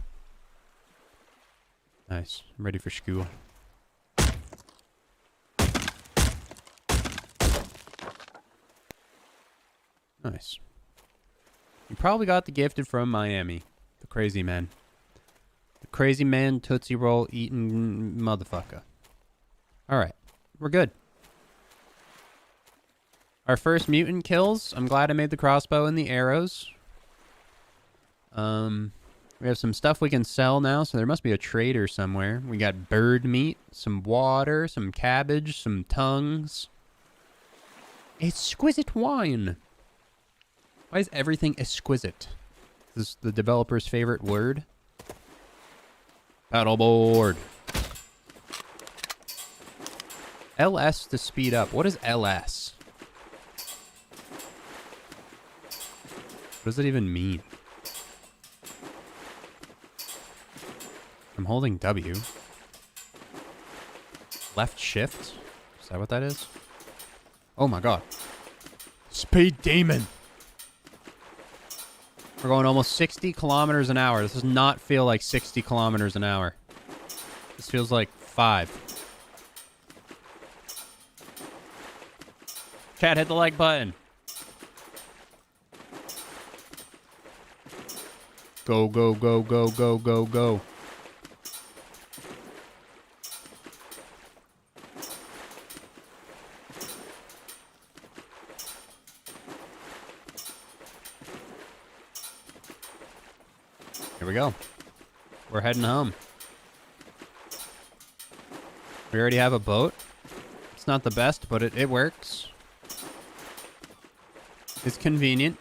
Nice. I'm ready for school. Nice. You probably got the gifted from Miami. The crazy man. The crazy man Tootsie Roll eating motherfucker. Alright. We're good. Our first mutant kills. I'm glad I made the crossbow and the arrows. We have some stuff we can sell now, so there must be a trader somewhere. We got bird meat, some water, some cabbage, some tongues. Exquisite wine. Why is everything exquisite? Is this the developer's favorite word? Paddleboard. LS to speed up. What is LS? What does it even mean? I'm holding W. Left shift? Is that what that is? Oh my god. Speed demon! We're going almost 60 kilometers an hour. This does not feel like 60 kilometers an hour. This feels like 5. Chat, hit the like button. Go, go, go, go, go, go, go. Here we go. We're heading home. We already have a boat. It's not the best, but it works. It's convenient.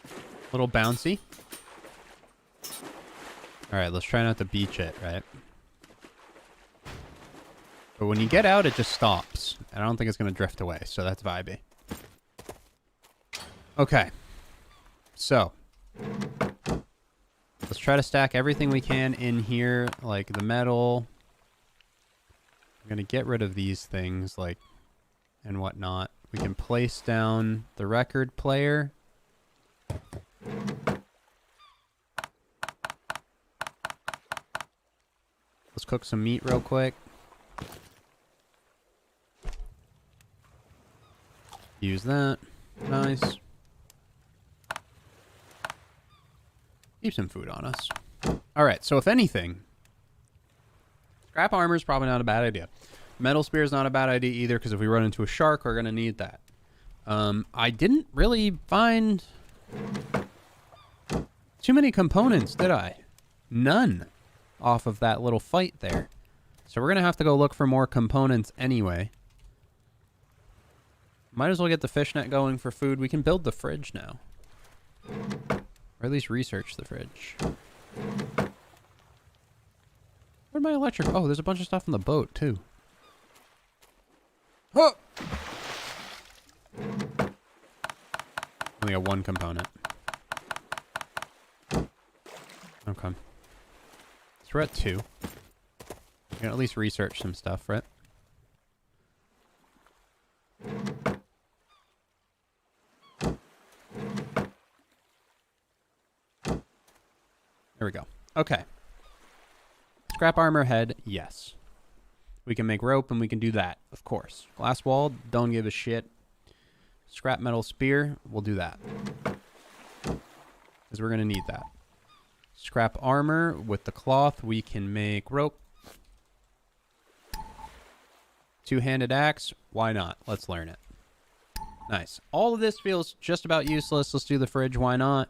A little bouncy. Alright, let's try not to beach it, right? But when you get out, it just stops. And I don't think it's going to drift away, so that's vibey. Okay. So. Let's try to stack everything we can in here, like the metal. I'm going to get rid of these things, like, and whatnot. We can place down the record player. Let's cook some meat real quick. Use that. Nice. Keep some food on us. Alright, so if anything, scrap armor is probably not a bad idea. Metal spear is not a bad idea either, because if we run into a shark, we're going to need that. I didn't really find too many components, did I? None off of that little fight there. So we're going to have to go look for more components anyway. Might as well get the fishnet going for food. We can build the fridge now. Or at least research the fridge. Where'd my electric... Oh, there's a bunch of stuff on the boat, too. Oh! Only got one component. Okay. So we're at 2. We can at least research some stuff, right? There we go. Okay. Scrap armor head, yes. We can make rope and we can do that, of course. Glass wall, don't give a shit. Scrap metal spear, we'll do that. Because we're going to need that. Scrap armor with the cloth, we can make rope. Two-handed axe, why not? Let's learn it. Nice. All of this feels just about useless. Let's do the fridge, why not?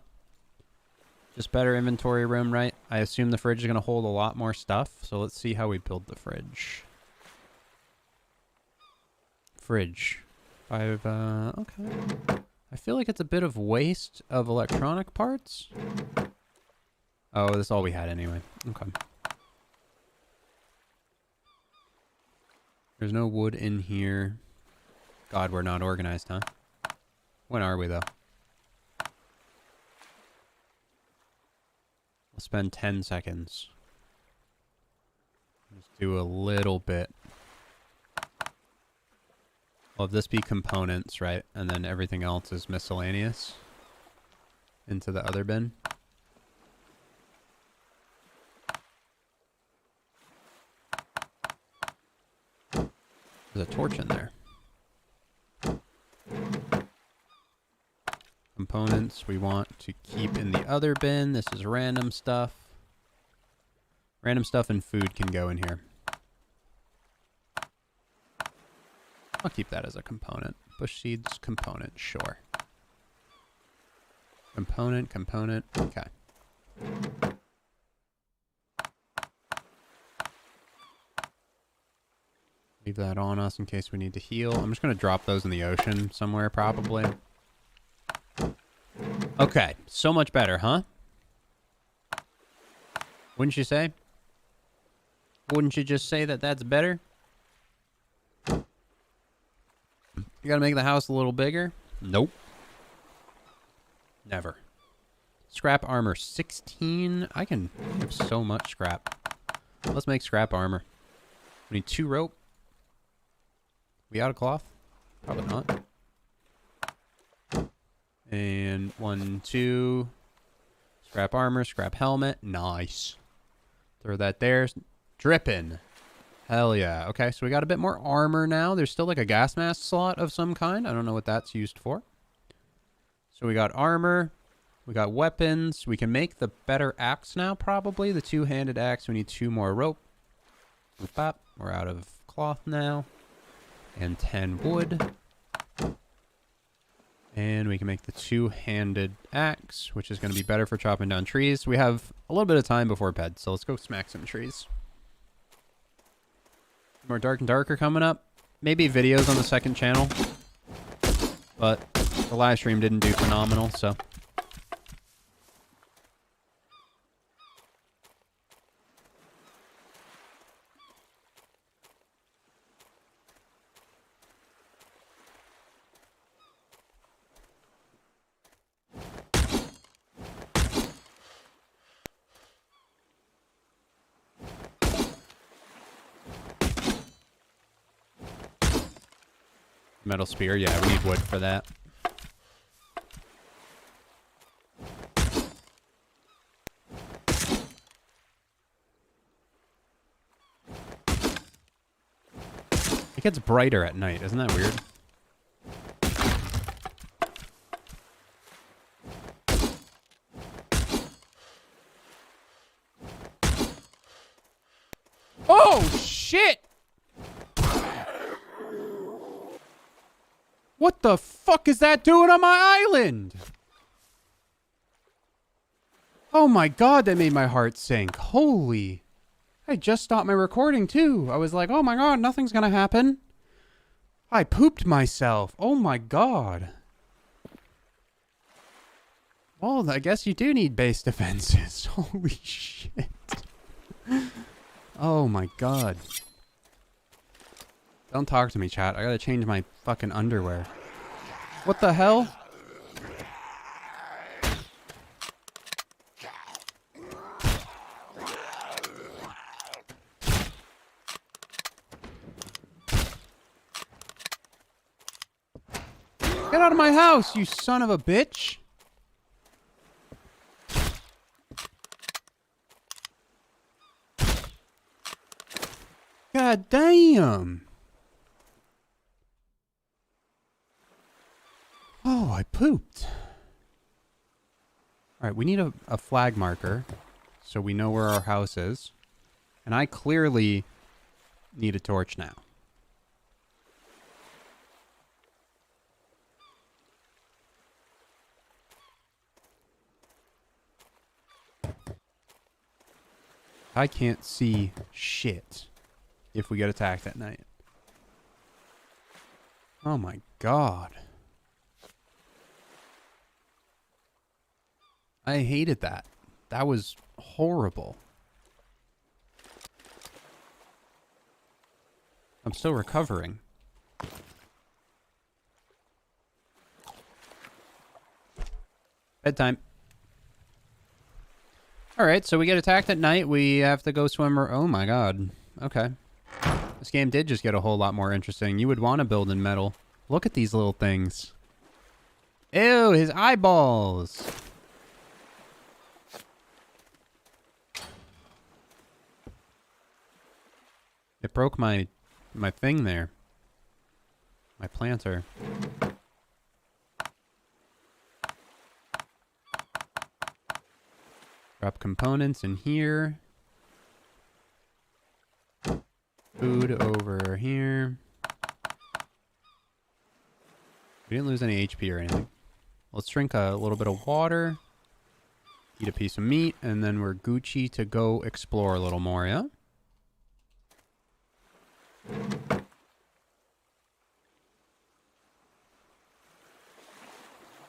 Just better inventory room, right? I assume the fridge is going to hold a lot more stuff. So let's see how we build the fridge. Fridge. Okay. I feel like it's a bit of waste of electronic parts. Oh, that's all we had anyway. Okay. There's no wood in here. God, we're not organized, huh? When are we, though? We'll spend 10 seconds. Just do a little bit. Well, this be components, right? And then everything else is miscellaneous. Into the other bin. There's a torch in there. Components we want to keep in the other bin. This is random stuff. Random stuff and food can go in here. I'll keep that as a component. Bush seeds, component, sure. Component, okay. Leave that on us in case we need to heal. I'm just going to drop those in the ocean somewhere, probably. Okay, so much better, huh? Wouldn't you say? Wouldn't you just say that that's better? You gotta make the house a little bigger? Nope. Never. Scrap armor 16. I have so much scrap. Let's make scrap armor. We need 2 rope. We out of cloth? Probably not. And 1, 2. Scrap armor, scrap helmet. Nice. Throw that there. Dripping. Hell yeah. Okay, so we got a bit more armor now. There's still like a gas mask slot of some kind. I don't know what that's used for. So we got armor. We got weapons. We can make the better axe now, probably. The two-handed axe. We need 2 more rope. Boop, bop. We're out of cloth now. And 10 wood. And we can make the two-handed axe, which is going to be better for chopping down trees. We have a little bit of time before bed, so let's go smack some trees. More Dark and Darker coming up. Maybe videos on the second channel. But the live stream didn't do phenomenal, so. Metal spear. Yeah, we need wood for that. It gets brighter at night. Isn't that weird? Oh, shit! What the fuck is that doing on my island? Oh my god, that made my heart sink. Holy. I just stopped my recording too. I was like, oh my god, nothing's gonna happen. I pooped myself. Oh my god. Well, I guess you do need base defenses. Holy shit. Oh my god. Don't talk to me, chat. I gotta change my fucking underwear. What the hell? Get out of my house, you son of a bitch! God damn! Oh, I pooped. Alright, we need a flag marker so we know where our house is. And I clearly need a torch now. I can't see shit if we get attacked at night. Oh my god. I hated that. That was horrible. I'm still recovering. Bedtime. Alright, so we get attacked at night. We have to go swim. Oh my god. Okay. This game did just get a whole lot more interesting. You would want to build in metal. Look at these little things. Ew, his eyeballs. It broke my thing there. My planter. Drop components in here. Food over here. We didn't lose any HP or anything. Let's drink a little bit of water. Eat a piece of meat, and then we're Gucci to go explore a little more, yeah?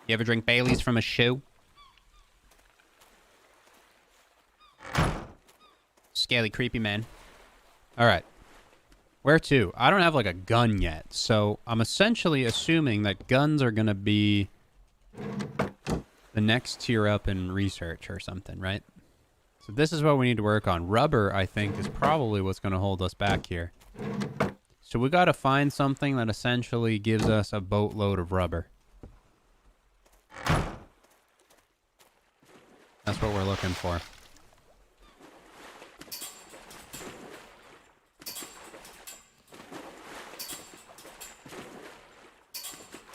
You ever drink Bailey's from a shoe? Scaly, creepy man. Alright. Where to? I don't have, like, a gun yet, so I'm essentially assuming that guns are gonna be the next tier up in research or something, right? So this is what we need to work on. Rubber, I think, is probably what's gonna hold us back here. So we gotta find something that essentially gives us a boatload of rubber. That's what we're looking for.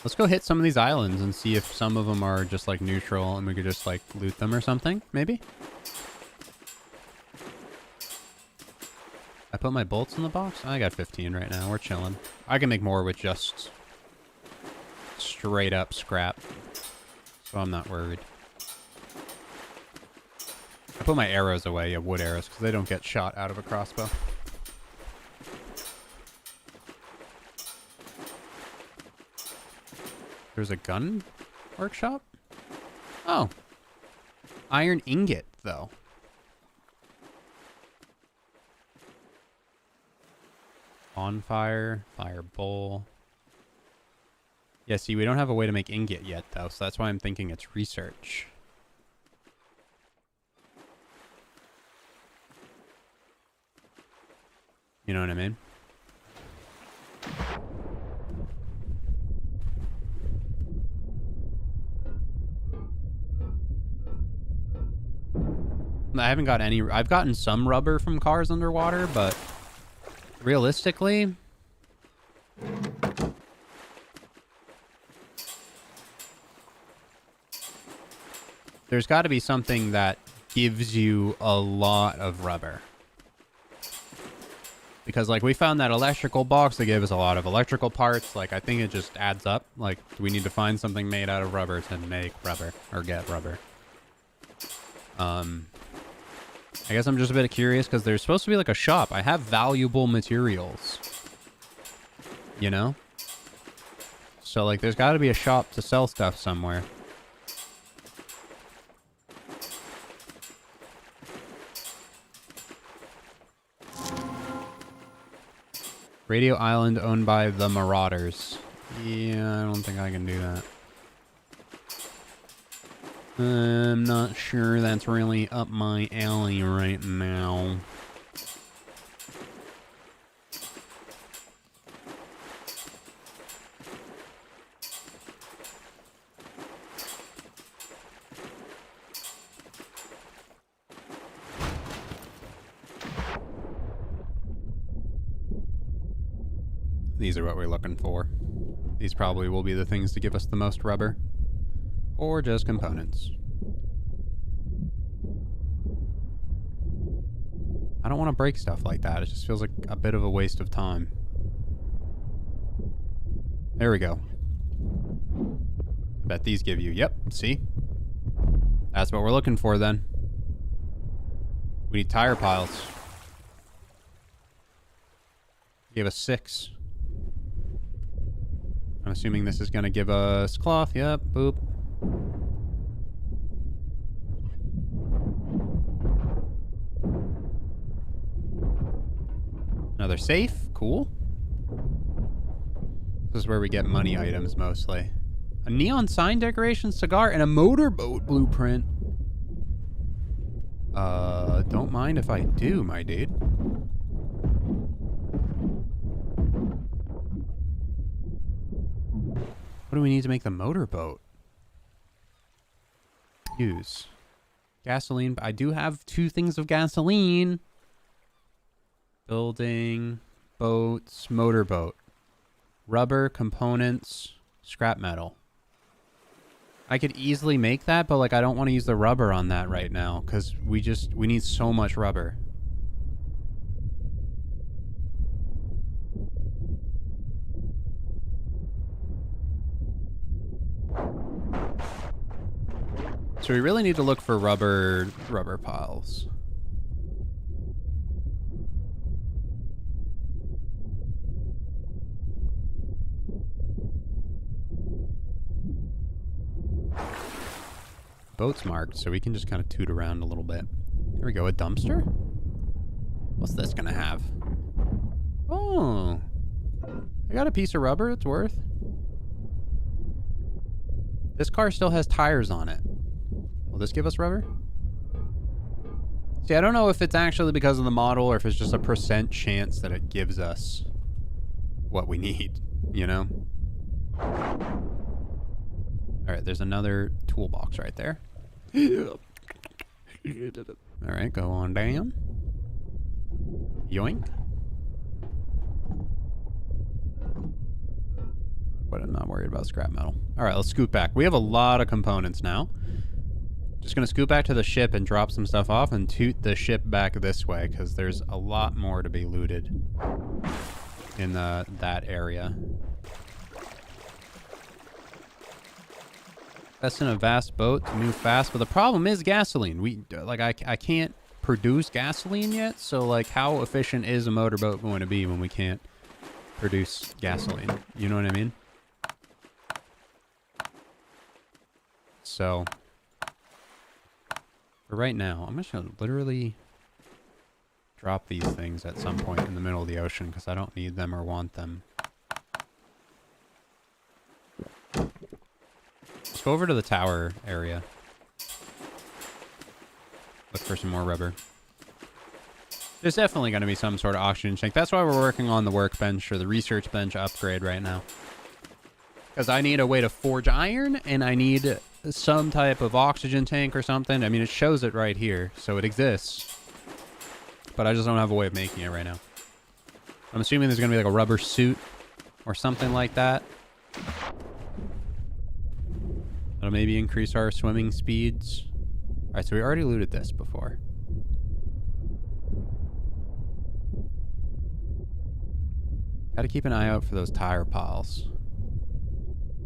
Let's go hit some of these islands and see if some of them are just like neutral and we could just like loot them or something, maybe? I put my bolts in the box? I got 15 right now. We're chilling. I can make more with just straight up scrap. So I'm not worried. I put my arrows away, yeah, wood arrows, because they don't get shot out of a crossbow. There's a gun workshop? Oh. Iron ingot, though. Bonfire, fire bowl. Yeah, see, we don't have a way to make ingot yet, though, so that's why I'm thinking it's research. You know what I mean? I haven't got any. I've gotten some rubber from cars underwater, but realistically, there's got to be something that gives you a lot of rubber. Because, like, we found that electrical box that gave us a lot of electrical parts. Like, I think it just adds up. Like, we need to find something made out of rubber to make rubber, or get rubber. I guess I'm just a bit curious, because there's supposed to be, like, a shop. I have valuable materials. You know? So, like, there's got to be a shop to sell stuff somewhere. Radio Island owned by the Marauders. Yeah, I don't think I can do that. I'm not sure that's really up my alley right now. These are what we're looking for. These probably will be the things to give us the most rubber. Or just components. I don't want to break stuff like that. It just feels like a bit of a waste of time. There we go. I bet these give you... Yep, see? That's what we're looking for then. We need tire piles. Gave us 6. I'm assuming this is going to give us cloth. Yep, boop. Another safe. Cool. This is where we get money items mostly. A neon sign decoration cigar and a motorboat blueprint. Don't mind if I do, my dude. What do we need to make the motorboat? Use. Gasoline. I do have 2 things of gasoline. Building. Boats. Motorboat. Rubber. Components. Scrap metal. I could easily make that, but like I don't want to use the rubber on that right now. Because we need so much rubber. So we really need to look for rubber piles. Boat's marked, so we can just kind of toot around a little bit. There we go, a dumpster? What's this gonna have? Oh, I got a piece of rubber it's worth. This car still has tires on it. Will this give us rubber? See, I don't know if it's actually because of the model or if it's just a % chance that it gives us what we need, you know? Alright, there's another toolbox right there. Alright, go on down. Yoink. But I'm not worried about scrap metal. Alright, let's scoot back. We have a lot of components now. Just gonna scoot back to the ship and drop some stuff off and toot the ship back this way, because there's a lot more to be looted in that area. That's in a vast boat to move fast, but the problem is gasoline. I can't produce gasoline yet, so like how efficient is a motorboat going to be when we can't produce gasoline? You know what I mean? So for right now, I'm just gonna literally drop these things at some point in the middle of the ocean because I don't need them or want them. Let's go over to the tower area. Look for some more rubber. There's definitely going to be some sort of oxygen tank. That's why we're working on the workbench or the research bench upgrade right now. Because I need a way to forge iron, and I need some type of oxygen tank or something. I mean, it shows it right here, so it exists. But I just don't have a way of making it right now. I'm assuming there's going to be like a rubber suit or something like that. That'll maybe increase our swimming speeds. Alright, so we already looted this before. Gotta keep an eye out for those tire piles.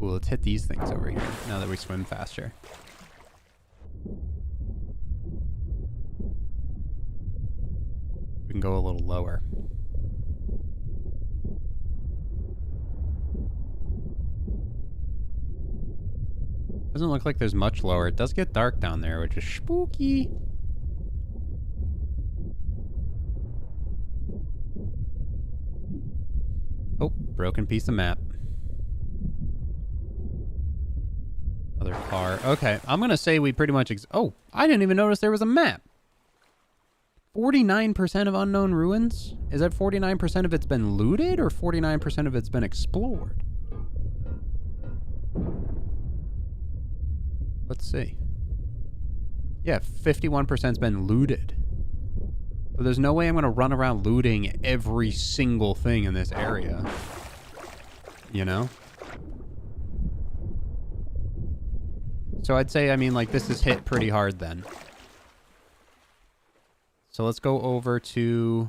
Ooh, let's hit these things over here now that we swim faster. We can go a little lower. Doesn't look like there's much lower. It does get dark down there, which is spooky. Oh, broken piece of map. Other car. Okay, I'm gonna say we pretty much oh, I didn't even notice there was a map. 49% of unknown ruins? Is that 49% of it's been looted or 49% of it's been explored? Let's see. Yeah, 51%'s been looted. But there's no way I'm going to run around looting every single thing in this area. You know? So I'd say, I mean, like, this is hit pretty hard then. So let's go over to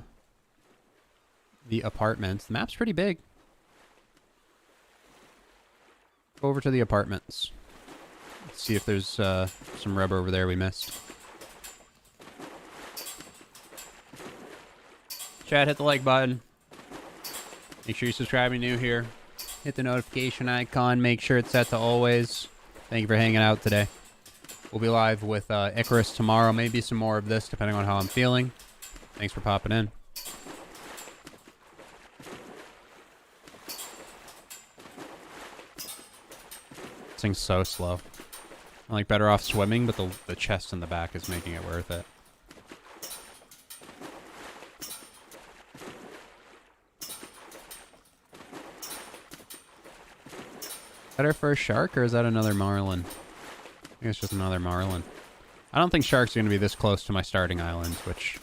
the apartments. The map's pretty big. Go over to the apartments. Let's see if there's some rubber over there we missed. Chat, hit the like button. Make sure you're subscribing new here. Hit the notification icon. Make sure it's set to always. Thank you for hanging out today. We'll be live with Icarus tomorrow. Maybe some more of this, depending on how I'm feeling. Thanks for popping in. This thing's so slow. I'm like better off swimming, but the chest in the back is making it worth it. Is that our first shark, or is that another marlin? I think it's just another marlin. I don't think sharks are going to be this close to my starting island, which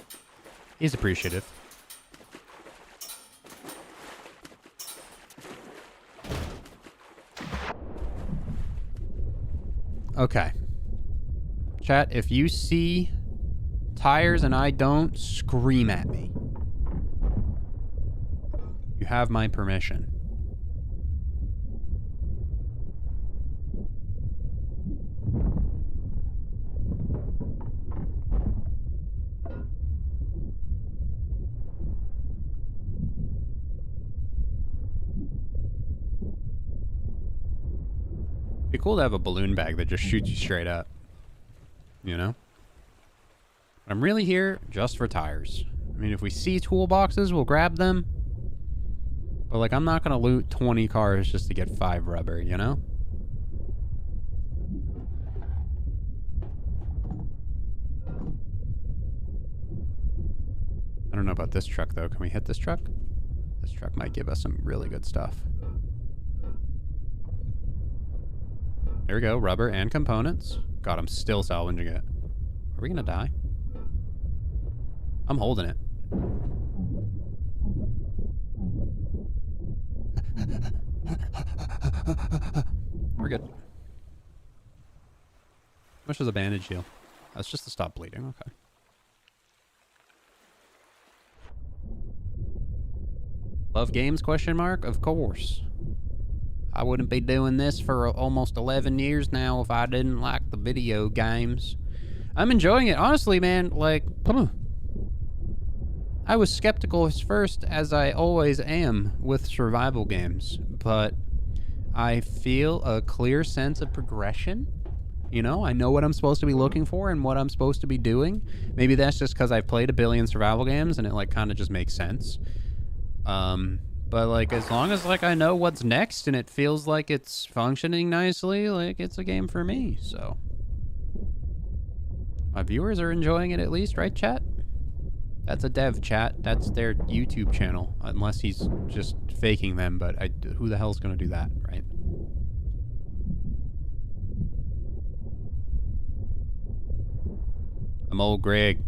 is appreciative. Okay. Chat, if you see tires and I don't, scream at me. You have my permission. Be cool to have a balloon bag that just shoots you straight up. You know? I'm really here just for tires. I mean, if we see toolboxes, we'll grab them. But, like, I'm not going to loot 20 cars just to get 5 rubber, you know? I don't know about this truck, though. Can we hit this truck? This truck might give us some really good stuff. There we go, rubber and components. God, I'm still salvaging it. Are we gonna die? I'm holding it. We're good. How much does a bandage heal? That's just to stop bleeding, okay. Love games, question mark? Of course. I wouldn't be doing this for almost 11 years now if I didn't like the video games. I'm enjoying it. Honestly, man, like, I was skeptical at first, as I always am with survival games, but I feel a clear sense of progression. You know, I know what I'm supposed to be looking for and what I'm supposed to be doing. Maybe that's just because I've played a billion survival games and it, like, kind of just makes sense. But, like, as long as, like, I know what's next and it feels like it's functioning nicely, like, it's a game for me, so. My viewers are enjoying it at least, right, chat? That's a dev, chat. That's their YouTube channel, unless he's just faking them, but who the hell's gonna do that, right? I'm old Greg.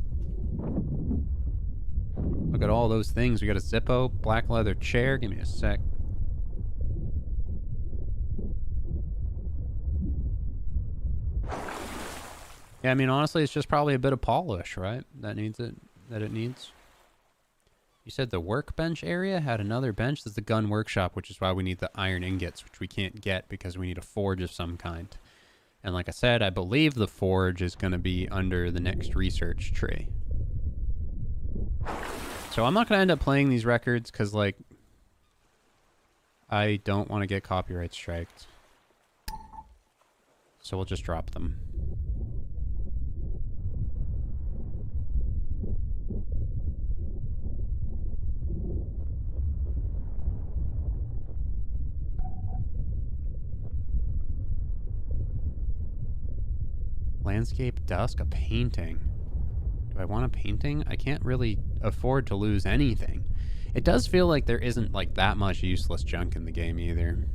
Look at all those things. We got a Zippo, black leather chair. Give me a sec. Yeah, I mean, honestly, it's just probably a bit of polish, right? That it needs. You said the workbench area had another bench. This is the gun workshop, which is why we need the iron ingots, which we can't get because we need a forge of some kind. And like I said, I believe the forge is going to be under the next research tree. So I'm not going to end up playing these records because, like, I don't want to get copyright striked. So we'll just drop them. Landscape dusk, a painting. Do I want a painting? I can't really afford to lose anything. It does feel like there isn't like that much useless junk in the game either.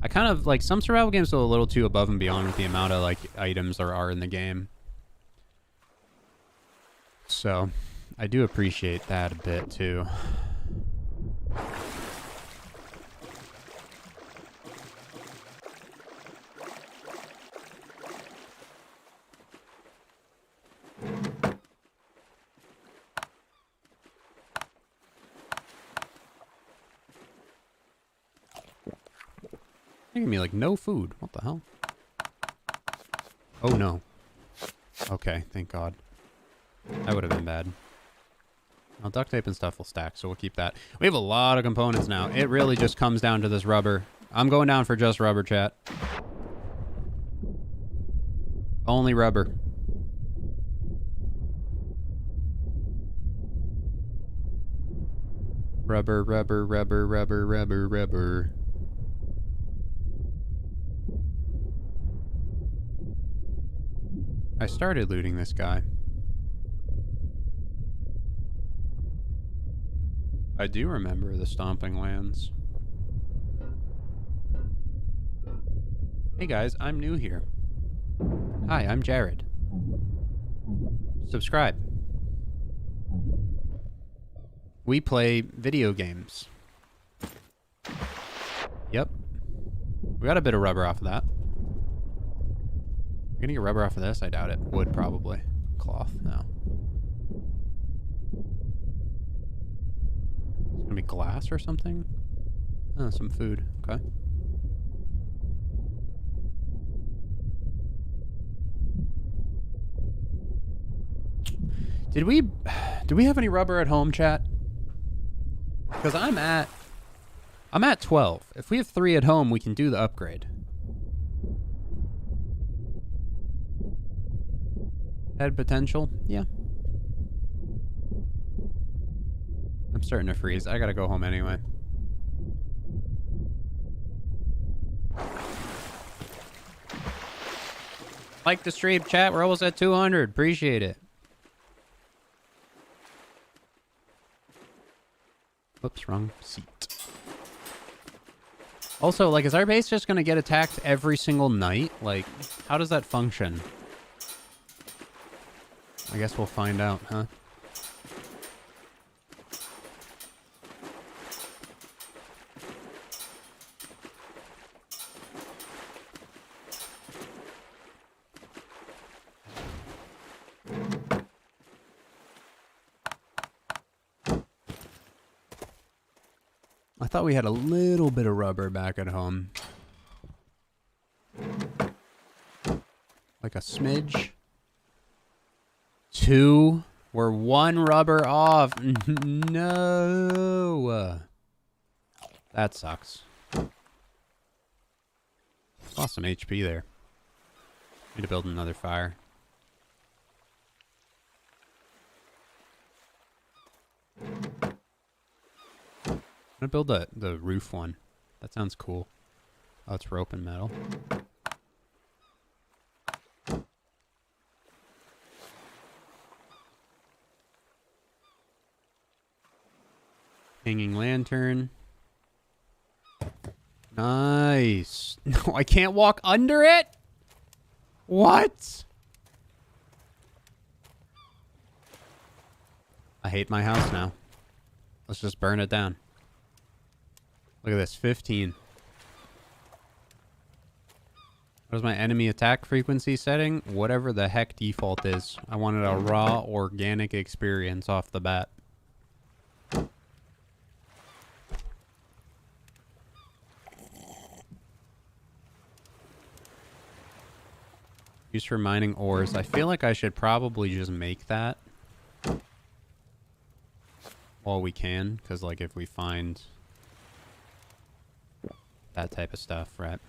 I kind of like some survival games go a little too above and beyond with the amount of like items there are in the game. So I do appreciate that a bit too. They're giving me like no food. What the hell? Oh no. Okay, thank God. That would have been bad. Well, duct tape and stuff will stack, so we'll keep that. We have a lot of components now. It really just comes down to this rubber. I'm going down for just rubber, chat. Only rubber. Rubber, rubber, rubber, rubber, rubber, rubber. I started looting this guy. I do remember the stomping lands. Hey guys, I'm new here. Hi, I'm Jared. Subscribe. We play video games. Yep. We got a bit of rubber off of that. We're gonna get rubber off of this? I doubt it. Wood, probably. Cloth? No. It's gonna be glass or something? Oh, some food. Okay. Do we have any rubber at home, chat? Because I'm at 12. If we have 3 at home, we can do the upgrade. Had potential? Yeah. I'm starting to freeze. I gotta go home anyway. Like the stream, chat. We're almost at 200. Appreciate it. Whoops, wrong seat. Also, like, is our base just gonna get attacked every single night? Like, how does that function? I guess we'll find out, huh? I thought we had a little bit of rubber back at home. Like a smidge. 2. We're 1 rubber off. No. That sucks. Lost some HP there. Need to build another fire. I'm gonna build the roof one. That sounds cool. Oh, it's rope and metal. Hanging lantern. Nice. No, I can't walk under it? What? I hate my house now. Let's just burn it down. Look at this, 15. What is my enemy attack frequency setting? Whatever the heck default is. I wanted a raw, organic experience off the bat. Used for mining ores. I feel like I should probably just make that while we can, because like if we find that type of stuff, right?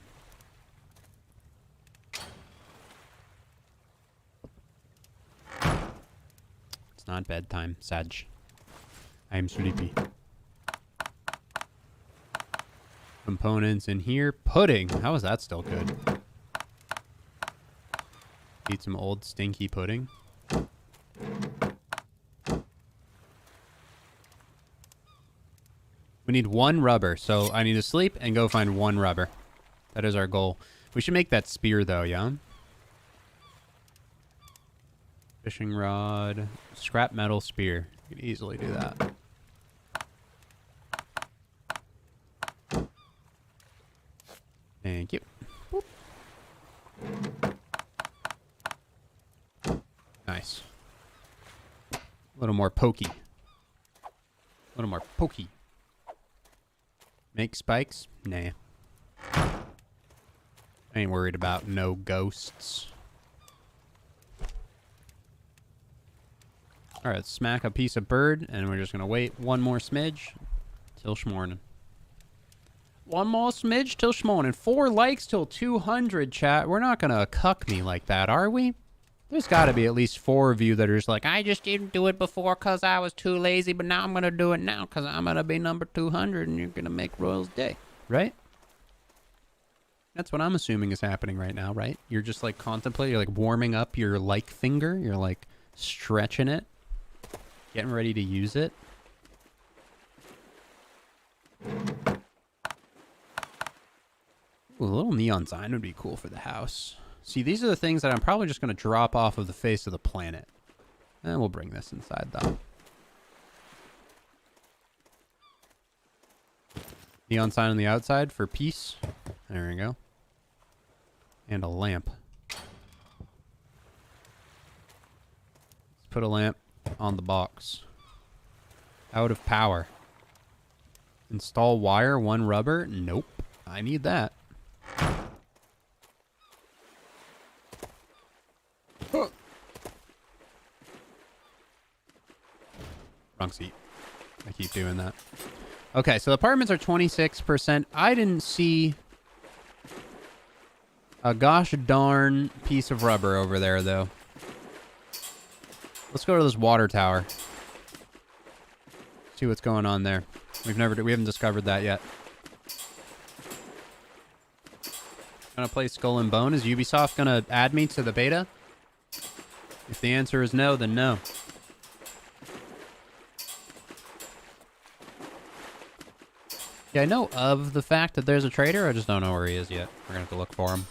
It's not bedtime, Sag. I am sleepy. Components in here. Pudding. How is that still good? Eat some old stinky pudding. We need 1 rubber, so I need to sleep and go find 1 rubber. That is our goal. We should make that spear though, yeah? Fishing rod, scrap metal spear. You could easily do that. Thank you. Boop. Nice. A little more pokey. A little more pokey. Make spikes? Nah. I ain't worried about no ghosts. Alright, let's smack a piece of bird, and we're just gonna wait 1 more smidge till schmorning. 1 more smidge till schmorning. 4 likes till 200, chat. We're not gonna cuck me like that, are we? There's gotta be at least 4 of you that are just like, I just didn't do it before because I was too lazy, but now I'm gonna do it now because I'm gonna be number 200 and you're gonna make Royal's day, right? That's what I'm assuming is happening right now, right? You're just like contemplating, you're like warming up your like finger, you're like stretching it, getting ready to use it. Ooh, a little neon sign would be cool for the house. See, these are the things that I'm probably just going to drop off of the face of the planet. And we'll bring this inside, though. Neon sign on the outside for peace. There we go. And a lamp. Let's put a lamp on the box. Out of power. Install wire, 1 rubber. Nope. I need that. Wrong seat. I keep doing that. Okay, so the apartments are 26%. I didn't see a gosh darn piece of rubber over there, though. Let's go to this water tower. See what's going on there. We haven't discovered that yet. Gonna play Skull and Bone. Is Ubisoft gonna add me to the beta? If the answer is no, then no. Yeah, I know of the fact that there's a trader. I just don't know where he is yet. We're gonna have to look for him.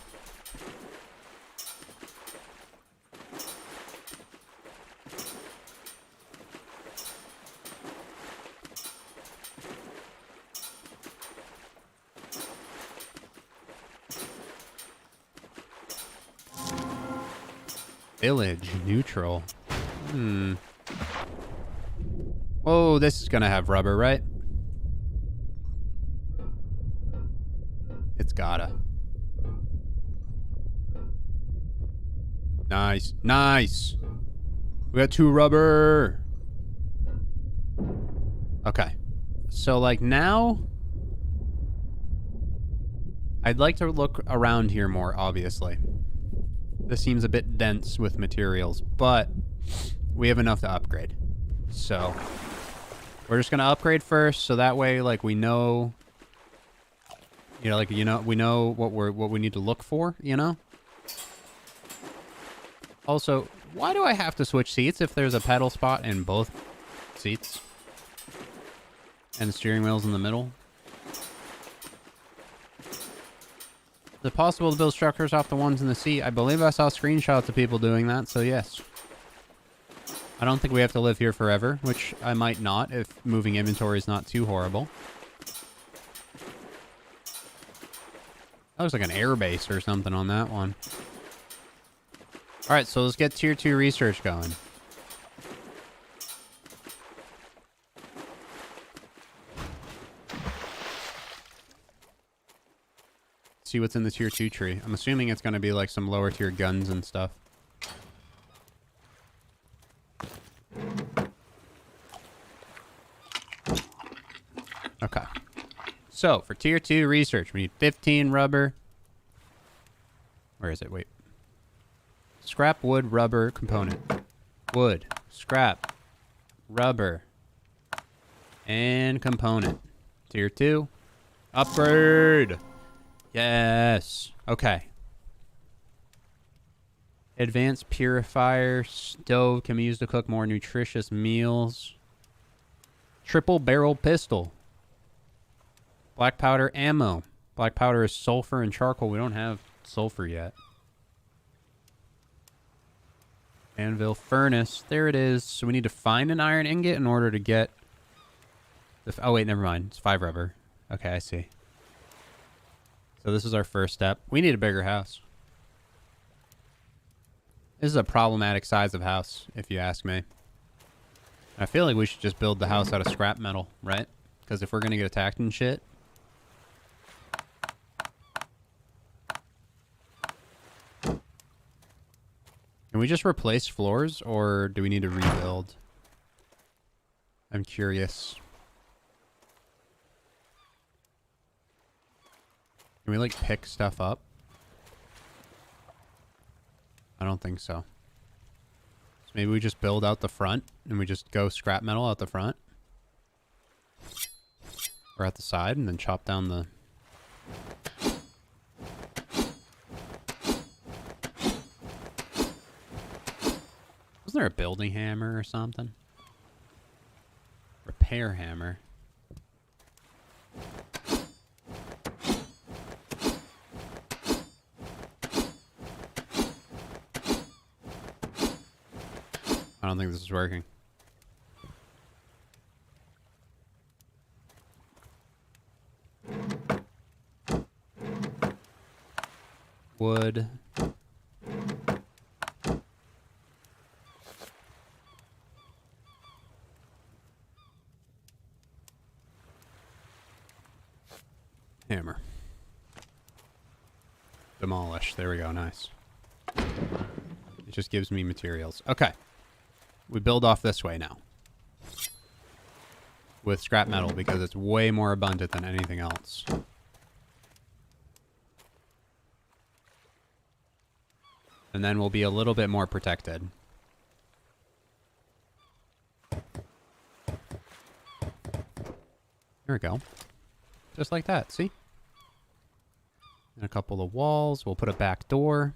Village neutral. Oh, this is gonna have rubber, right? It's gotta. Nice. Nice. We got 2 rubber. Okay. So, like, now I'd like to look around here more, obviously. This seems a bit dense with materials, but we have enough to upgrade. So we're just gonna upgrade first, so that way, like, we know, we know what we need to look for, you know? Also, why do I have to switch seats if there's a pedal spot in both seats? And the steering wheel's in the middle? Is it possible to build structures off the ones in the seat? I believe I saw screenshots of people doing that, so yes. I don't think we have to live here forever, which I might not if moving inventory is not too horrible. That looks like an air base or something on that one. Alright, so let's get tier 2 research going. See what's in the tier 2 tree. I'm assuming it's going to be like some lower tier guns and stuff. Okay. So, for tier 2 research, we need 15 rubber. Where is it? Wait. Scrap wood rubber component. Wood. Scrap. Rubber. And component. Tier 2. Upgrade! Yes! Okay. Advanced purifier. Stove can be used to cook more nutritious meals. Triple barrel pistol. Black powder ammo. Black powder is sulfur and charcoal. We don't have sulfur yet. Anvil furnace. There it is. So we need to find an iron ingot in order to get... oh, wait, never mind. It's 5 rubber. Okay, I see. So this is our first step. We need a bigger house. This is a problematic size of house, if you ask me. I feel like we should just build the house out of scrap metal, right? Because if we're going to get attacked and shit... Can we just replace floors, or do we need to rebuild? I'm curious. Can we, like, pick stuff up? I don't think so. So maybe we just build out the front, and we just go scrap metal out the front. Or at the side, and then chop down the... Wasn't there a building hammer or something? Repair hammer. I don't think this is working. Wood. Hammer. Demolish. There we go. Nice. It just gives me materials. Okay. We build off this way now. With scrap metal because it's way more abundant than anything else. And then we'll be a little bit more protected. There we go. Just like that, see? And a couple of walls. We'll put a back door.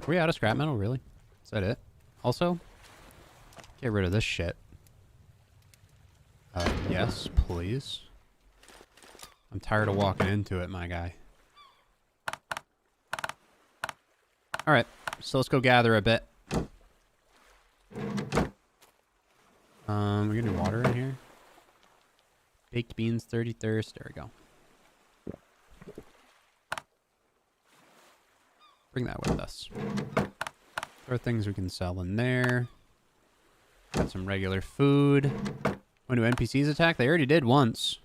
Are we out of scrap metal, really? Is that it? Also, get rid of this shit. Yes, please. I'm tired of walking into it, my guy. Alright, so let's go gather a bit. We're gonna do water in here. Baked beans, 30 thirst. There we go. Bring that with us. There are things we can sell in there. Got some regular food. When do NPCs attack? They already did once.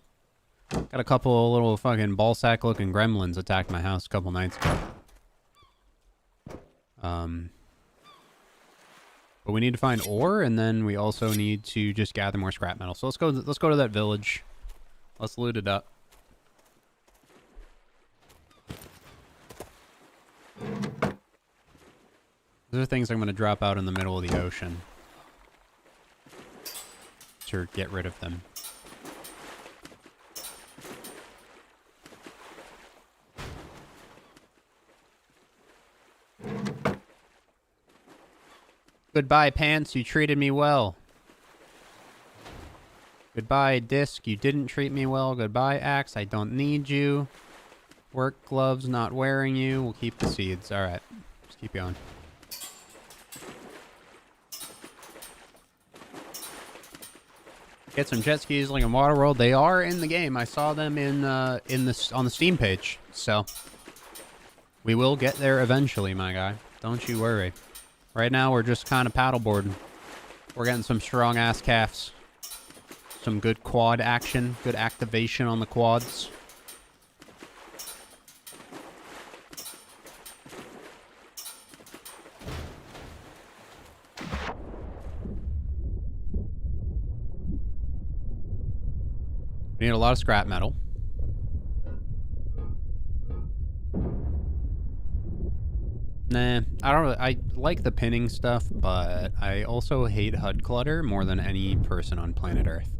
Got a couple of little fucking ballsack looking gremlins attacked my house a couple nights ago. But we need to find ore, and then we also need to just gather more scrap metal. So let's go to that village. Let's loot it up. Those are things I'm going to drop out in the middle of the ocean to get rid of them. Goodbye, Pants. You treated me well. Goodbye, Disc. You didn't treat me well. Goodbye, Axe. I don't need you. Work gloves not wearing you. We'll keep the seeds. All right. Just keep going. Get some jet skis like in Waterworld. They are in the game. I saw them on the Steam page. So we will get there eventually, my guy. Don't you worry. Right now we're just kind of paddleboarding. We're getting some strong ass calves. Some good quad action, good activation on the quads. We need a lot of scrap metal. Nah, I don't really, I like the pinning stuff, but I also hate HUD clutter more than any person on planet Earth.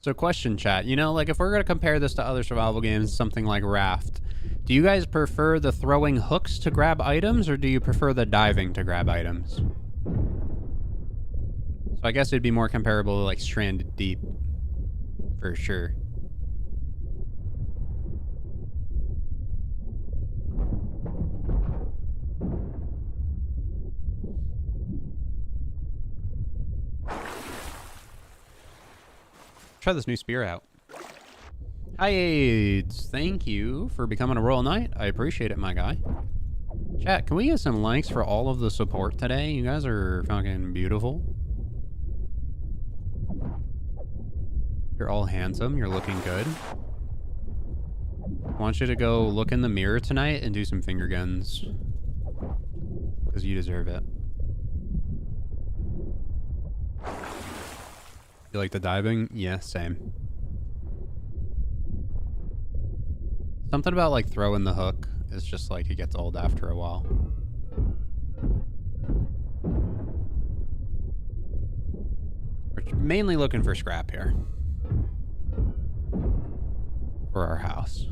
So question, chat. You know, like if we're going to compare this to other survival games, something like Raft, do you guys prefer the throwing hooks to grab items, or do you prefer the diving to grab items? So I guess it'd be more comparable to like Stranded Deep, for sure. Try this new spear out. Hi, AIDS. Thank you for becoming a Royal Knight. I appreciate it, my guy. Chat, can we get some likes for all of the support today? You guys are fucking beautiful. You're all handsome. You're looking good. I want you to go look in the mirror tonight and do some finger guns. Because you deserve it. You like the diving? Yeah, same. Something about like throwing the hook is just like it gets old after a while. We're mainly looking for scrap here. For our house.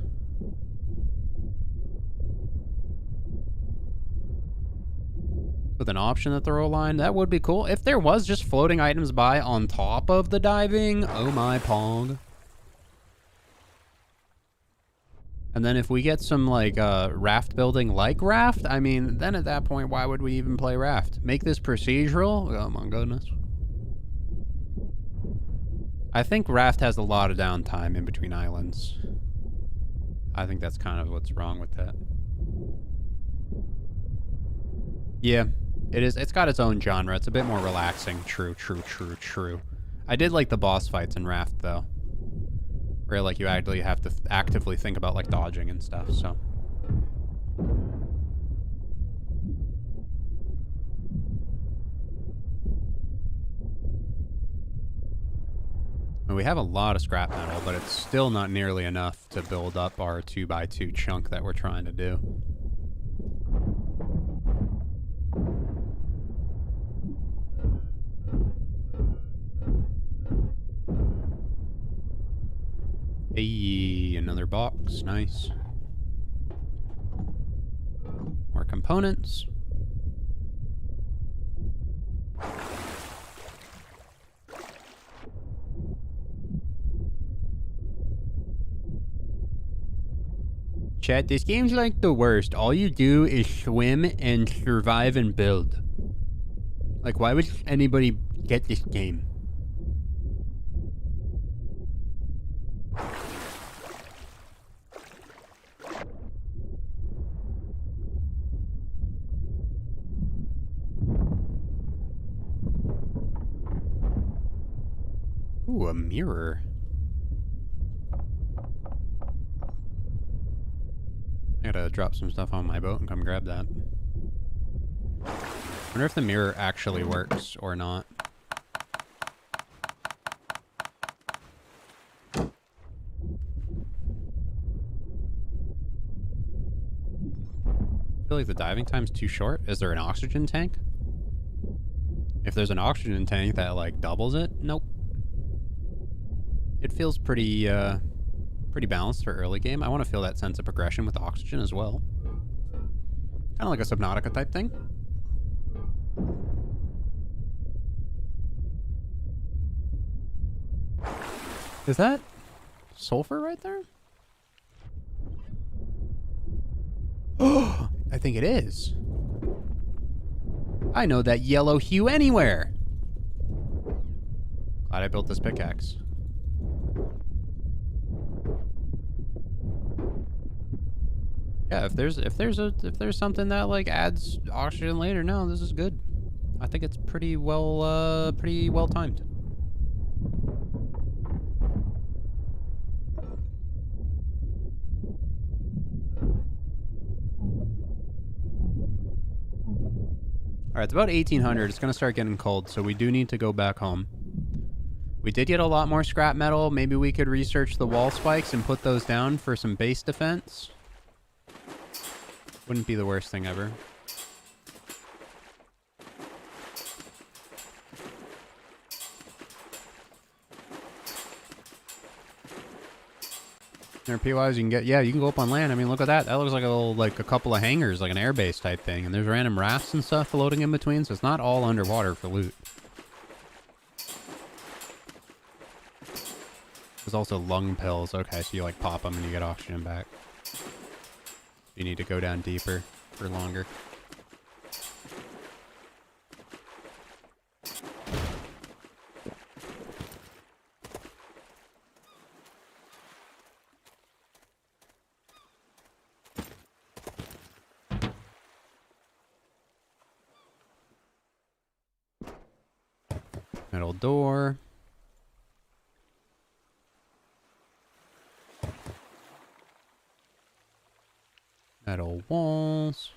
With an option to throw a line, that would be cool. If there was just floating items by on top of the diving, oh my pog. And then if we get some like raft building like Raft, I mean, then at that point, why would we even play Raft? Make this procedural? Oh my goodness. I think Raft has a lot of downtime in between islands. I think that's kind of what's wrong with that. Yeah, it is. It's got its own genre. It's a bit more relaxing. True. I did like the boss fights in Raft, though. Where, like, you actually have to actively think about, like, dodging and stuff, so. And we have a lot of scrap metal, but it's still not nearly enough to build up our 2x2 chunk that we're trying to do. Hey, another box. Nice. More components. Chat, this game's like the worst. All you do is swim and survive and build. Like, why would anybody get this game? Ooh, a mirror. I gotta drop some stuff on my boat and come grab that. I wonder if the mirror actually works or not. I feel like the diving time's too short. Is there an oxygen tank? If there's an oxygen tank that like doubles it, nope. It feels pretty, pretty balanced for early game. I want to feel that sense of progression with oxygen as well. Kind of like a Subnautica type thing. Is that sulfur right there? Oh, I think it is. I know that yellow hue anywhere. Glad I built this pickaxe. Yeah, if there's something that like adds oxygen later, no, this is good. I think it's pretty well timed. All right, it's about 1800. It's going to start getting cold, so we do need to go back home. We did get a lot more scrap metal. Maybe we could research the wall spikes and put those down for some base defense. Wouldn't be the worst thing ever. RP-wise, you can get, yeah, you can go up on land. I mean, look at that. That looks like a little, like a couple of hangars, like an airbase type thing. And there's random rafts and stuff floating in between, so it's not all underwater for loot. There's also lung pills. Okay, so you like pop them and you get oxygen back. You need to go down deeper for longer. Metal door. Metal walls.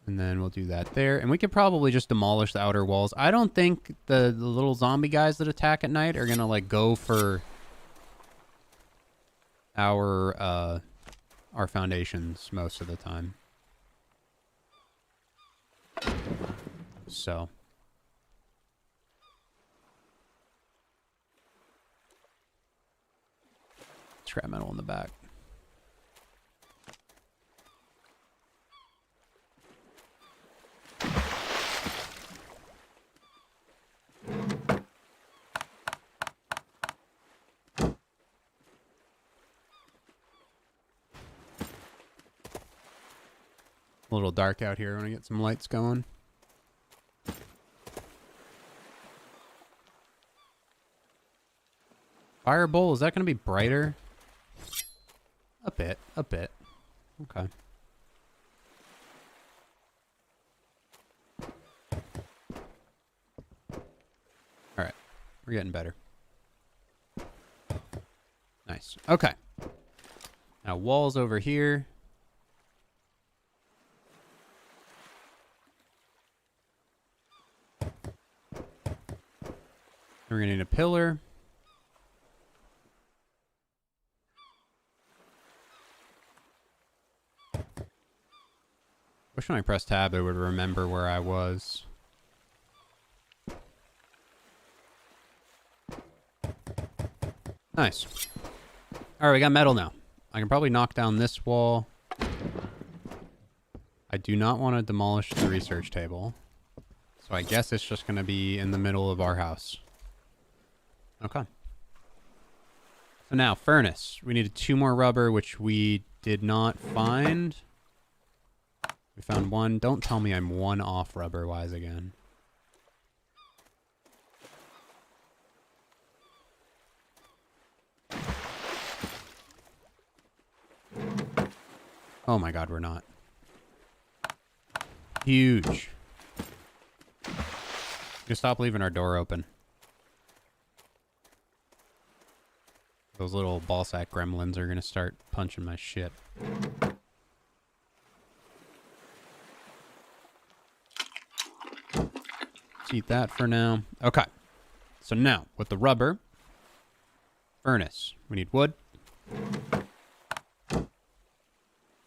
And then we'll do that there. And we could probably just demolish the outer walls. I don't think the little zombie guys that attack at night are gonna like go for our foundations most of the time. So scrap metal in the back. A little dark out here. I want to get some lights going. Fire bowl, is that going to be brighter? A bit, a bit. Okay. Alright, we're getting better. Nice. Okay. Now walls over here. We're going to need a pillar. Wish when I pressed tab it would remember where I was. Nice. Alright, we got metal now. I can probably knock down this wall. I do not want to demolish the research table. So I guess it's just going to be in the middle of our house. Okay. So now, furnace. We needed 2 more rubber, which we did not find. We found 1. Don't tell me I'm 1 off rubber-wise again. Oh my god, we're not. Huge. Just stop leaving our door open. Those little ballsack gremlins are gonna start punching my shit. Let's eat that for now. Okay. So now, with the rubber, furnace. We need wood.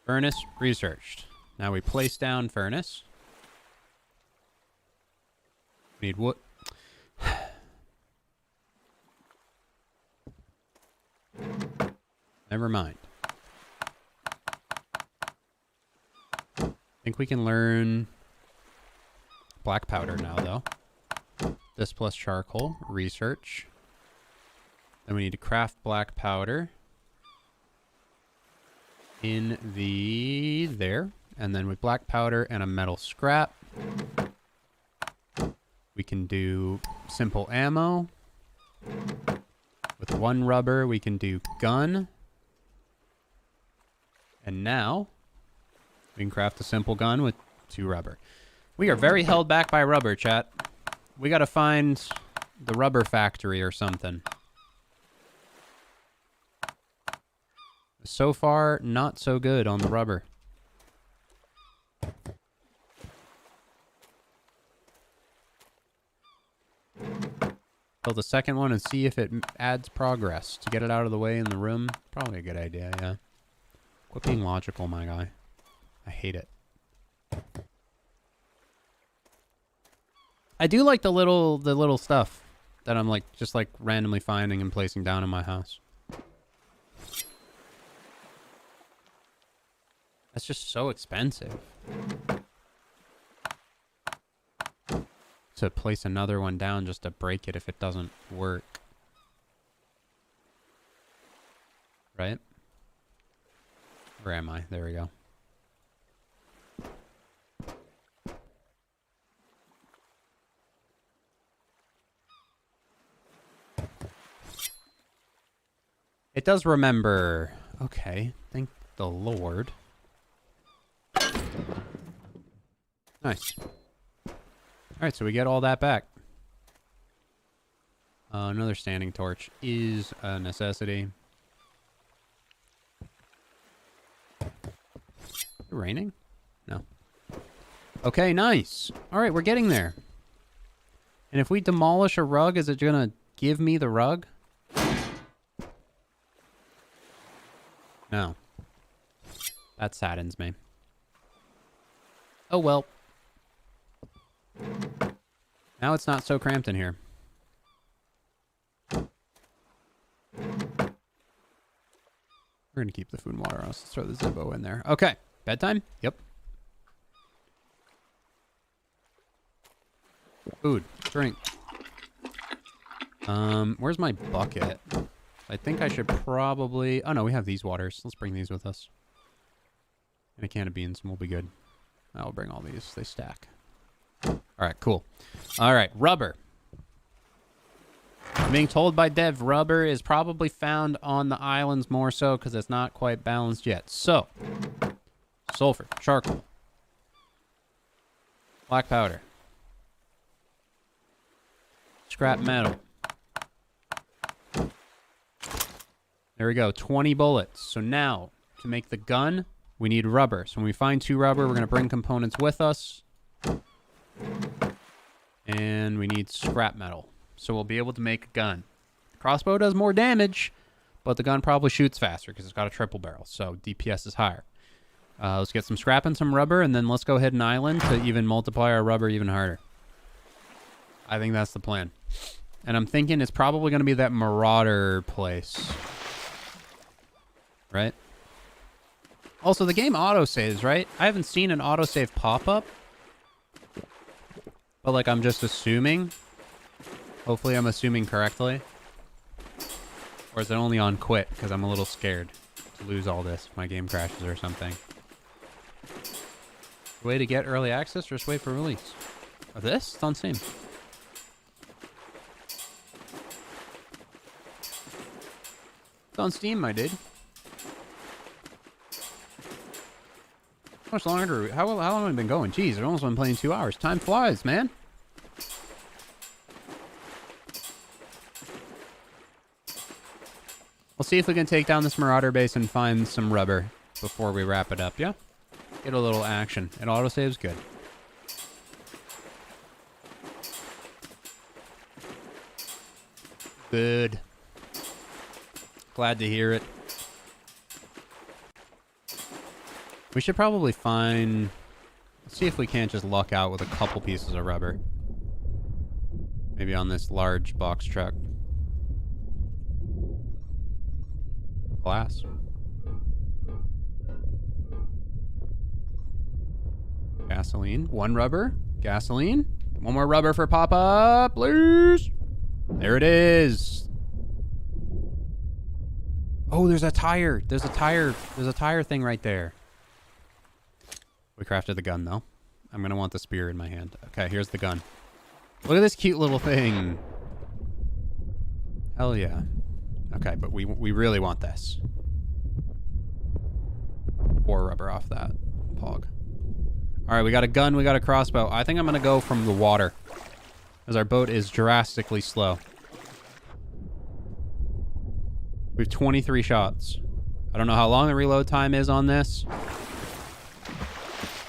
Furnace researched. Now we place down furnace. We need wood. Never mind. I think we can learn black powder now, though. This plus charcoal. Research. Then we need to craft black powder. In the... there. And then with black powder and a metal scrap, we can do simple ammo. With 1 rubber, we can do gun. And now, we can craft a simple gun with 2 rubber. We are very held back by rubber, chat. We gotta find the rubber factory or something. So far, not so good on the rubber. Build the second one and see if it adds progress. To get it out of the way in the room, probably a good idea, yeah. Quit being logical, my guy. I hate it. I do like the little stuff that I'm like just like randomly finding and placing down in my house. That's just so expensive. To place another one down just to break it if it doesn't work. Right? Where am I? There we go. It does remember. Okay. Thank the Lord. Nice. Alright, so we get all that back. Another standing torch is a necessity. Is it raining? No. Okay, nice. Alright, we're getting there. And if we demolish a rug, is it gonna give me the rug? No. That saddens me. Oh well. Now it's not so cramped in here. We're gonna keep the food and water. Let's throw the Zippo in there. Okay. Bedtime? Yep. Food. Drink. Where's my bucket? I think I should probably... Oh no, we have these waters. Let's bring these with us. And a can of beans and we'll be good. I'll bring all these. They stack. Alright, cool. Alright, rubber. I'm being told by Dev, rubber is probably found on the islands more so because it's not quite balanced yet. So, sulfur, charcoal, black powder, scrap metal. There we go, 20 bullets. So now, to make the gun, we need rubber. So when we find 2 rubber, we're going to bring components with us. And we need scrap metal. So we'll be able to make a gun. The crossbow does more damage, but the gun probably shoots faster because it's got a triple barrel. So DPS is higher. Let's get some scrap and some rubber, and then let's go hit an island to even multiply our rubber even harder. I think that's the plan. And I'm thinking it's probably going to be that Marauder place. Right? Also, the game autosaves, right? I haven't seen an autosave pop up. But, like, I'm just assuming. Hopefully I'm assuming correctly. Or is it only on quit? Because I'm a little scared to lose all this if my game crashes or something. Way to get early access or just wait for release? Of this? It's on Steam. It's on Steam, my dude. How much longer? How long have I been going? Jeez, I've almost been playing 2 hours. Time flies, man. We'll see if we can take down this Marauder base and find some rubber before we wrap it up, yeah? Get a little action. And autosave's good. Good. Glad to hear it. We should probably find... Let's see if we can't just luck out with a couple pieces of rubber. Maybe on this large box truck. Glass. Gasoline. 1 rubber. Gasoline. 1 more rubber for pop-up, please. There it is. Oh, there's a tire. There's a tire thing right there. We crafted the gun, though. I'm going to want the spear in my hand. Okay, here's the gun. Look at this cute little thing. Hell yeah. Okay, but we really want this. 4 rubber off that. Pog. All right, we got a gun. We got a crossbow. I think I'm going to go from the water, as our boat is drastically slow. We have 23 shots. I don't know how long the reload time is on this.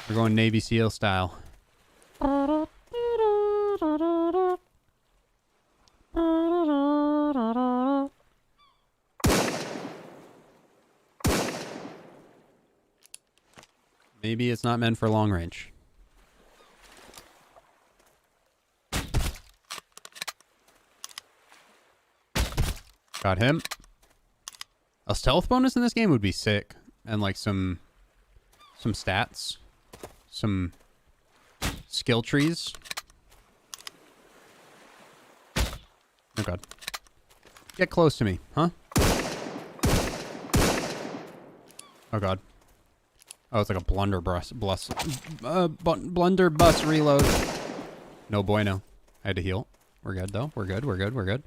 We're going Navy SEAL style. Maybe it's not meant for long range. Got him. A stealth bonus in this game would be sick. And like some stats. Some skill trees. Oh god. Get close to me, huh? Oh god. Oh, it's like a blunderbuss reload. No bueno. I had to heal. We're good though. We're good.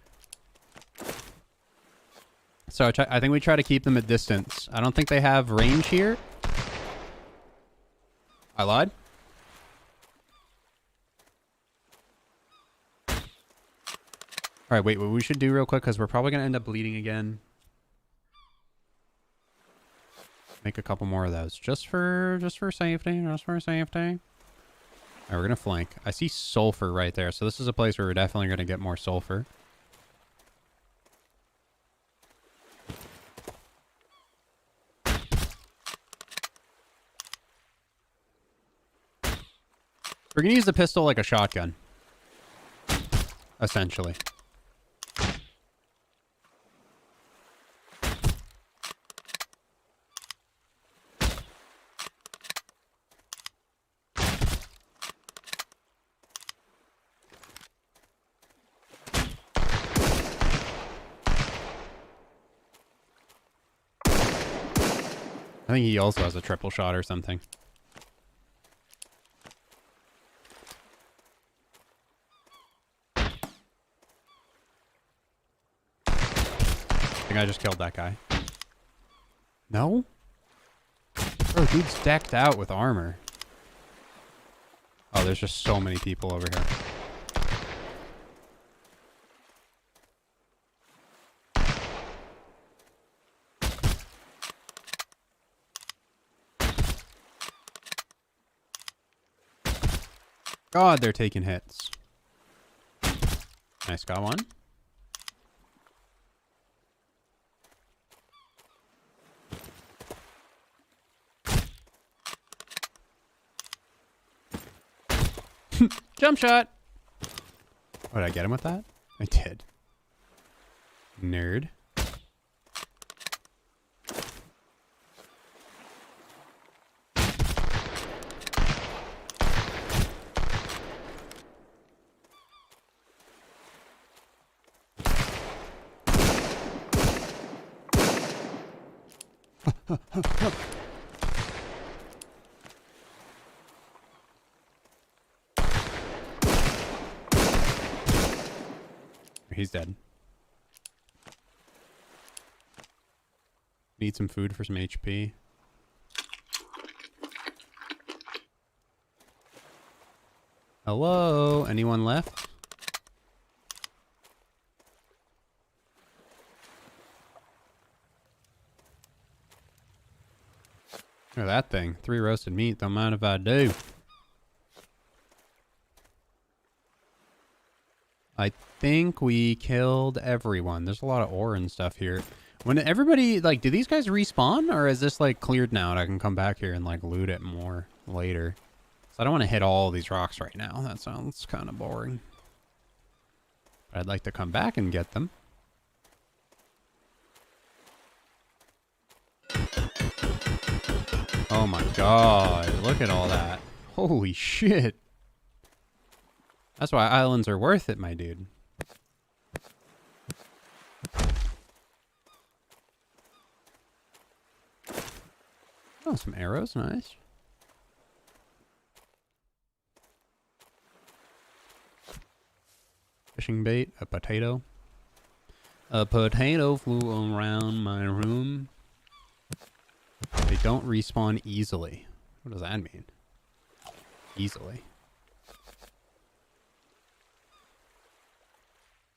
So I think we try to keep them at distance. I don't think they have range here. I lied. All right, wait. What we should do real quick, because we're probably gonna end up bleeding again. Make a couple more of those, just for safety. All right, we're gonna flank. I see sulfur right there, so this is a place where we're definitely gonna get more sulfur. We're gonna use the pistol like a shotgun, essentially. I think he also has a triple shot or something. I think I just killed that guy. No? Bro, dude's decked out with armor. Oh, there's just so many people over here. God, they're taking hits. Nice, got one. Jump shot. Oh, did I get him with that? I did. Nerd. He's dead. Need some food for some HP. Hello? Anyone left? Look at that thing. 3 roasted meat. Don't mind if I do. I think we killed everyone. There's a lot of ore and stuff here. When everybody, like, do these guys respawn? Or is this, like, cleared now and I can come back here and, like, loot it more later? So I don't want to hit all these rocks right now. That sounds kind of boring. I'd like to come back and get them. Oh my god, look at all that. Holy shit. That's why islands are worth it, my dude. Oh, some arrows, nice. Fishing bait, a potato. A potato flew around my room. They don't respawn easily. What does that mean? Easily.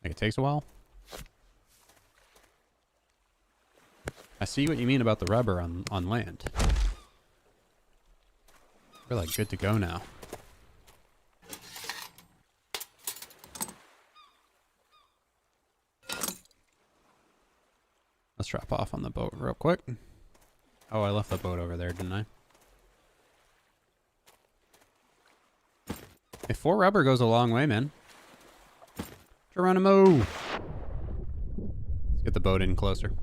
Like it takes a while? I see what you mean about the rubber on land. We're like good to go now. Let's drop off on the boat real quick. Oh, I left the boat over there, didn't I? Hey, 4 rubber goes a long way, man. Geronimo! Let's get the boat in closer.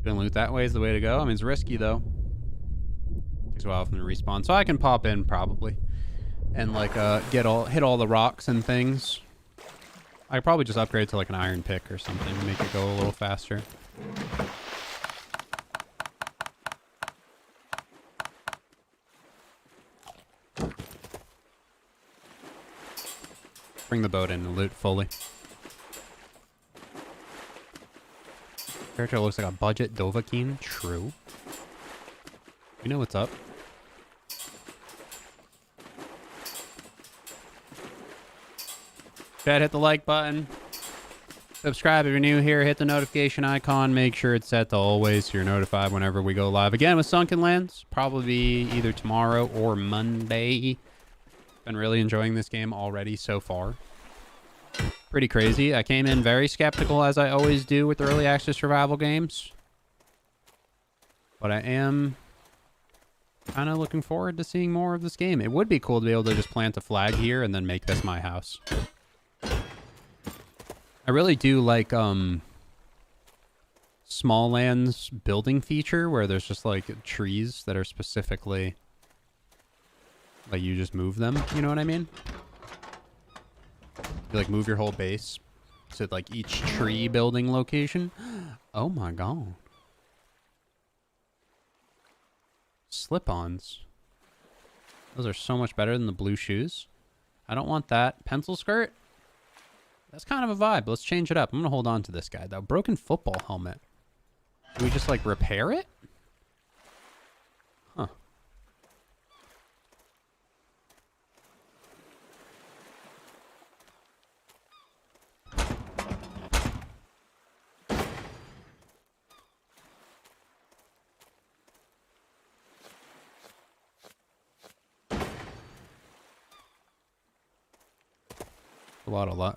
Gonna loot that way is the way to go. I mean, it's risky, though. Takes a while for them to respawn. So I can pop in, probably. And, like, hit all the rocks and things. I could probably just upgrade to, like, an iron pick or something to make it go a little faster. Bring the boat in and loot fully. Character looks like a budget Dovahkiin. True. You know what's up. Chat, hit the like button. Subscribe if you're new here. Hit the notification icon. Make sure it's set to always so you're notified whenever we go live again with Sunkenland. Probably be either tomorrow or Monday. Been really enjoying this game already so far. Pretty crazy. I came in very skeptical, as I always do with early access survival games. But I am kind of looking forward to seeing more of this game. It would be cool to be able to just plant a flag here and then make this my house. I really do like Small Land's building feature where there's just like trees that are specifically like you just move them, you know what I mean? You like move your whole base to like each tree building location. Oh my god. Slip-ons. Those are so much better than the blue shoes. I don't want that. Pencil skirt? That's kind of a vibe. Let's change it up. I'm going to hold on to this guy, though. Broken football helmet. Do we just, like, repair it? Huh.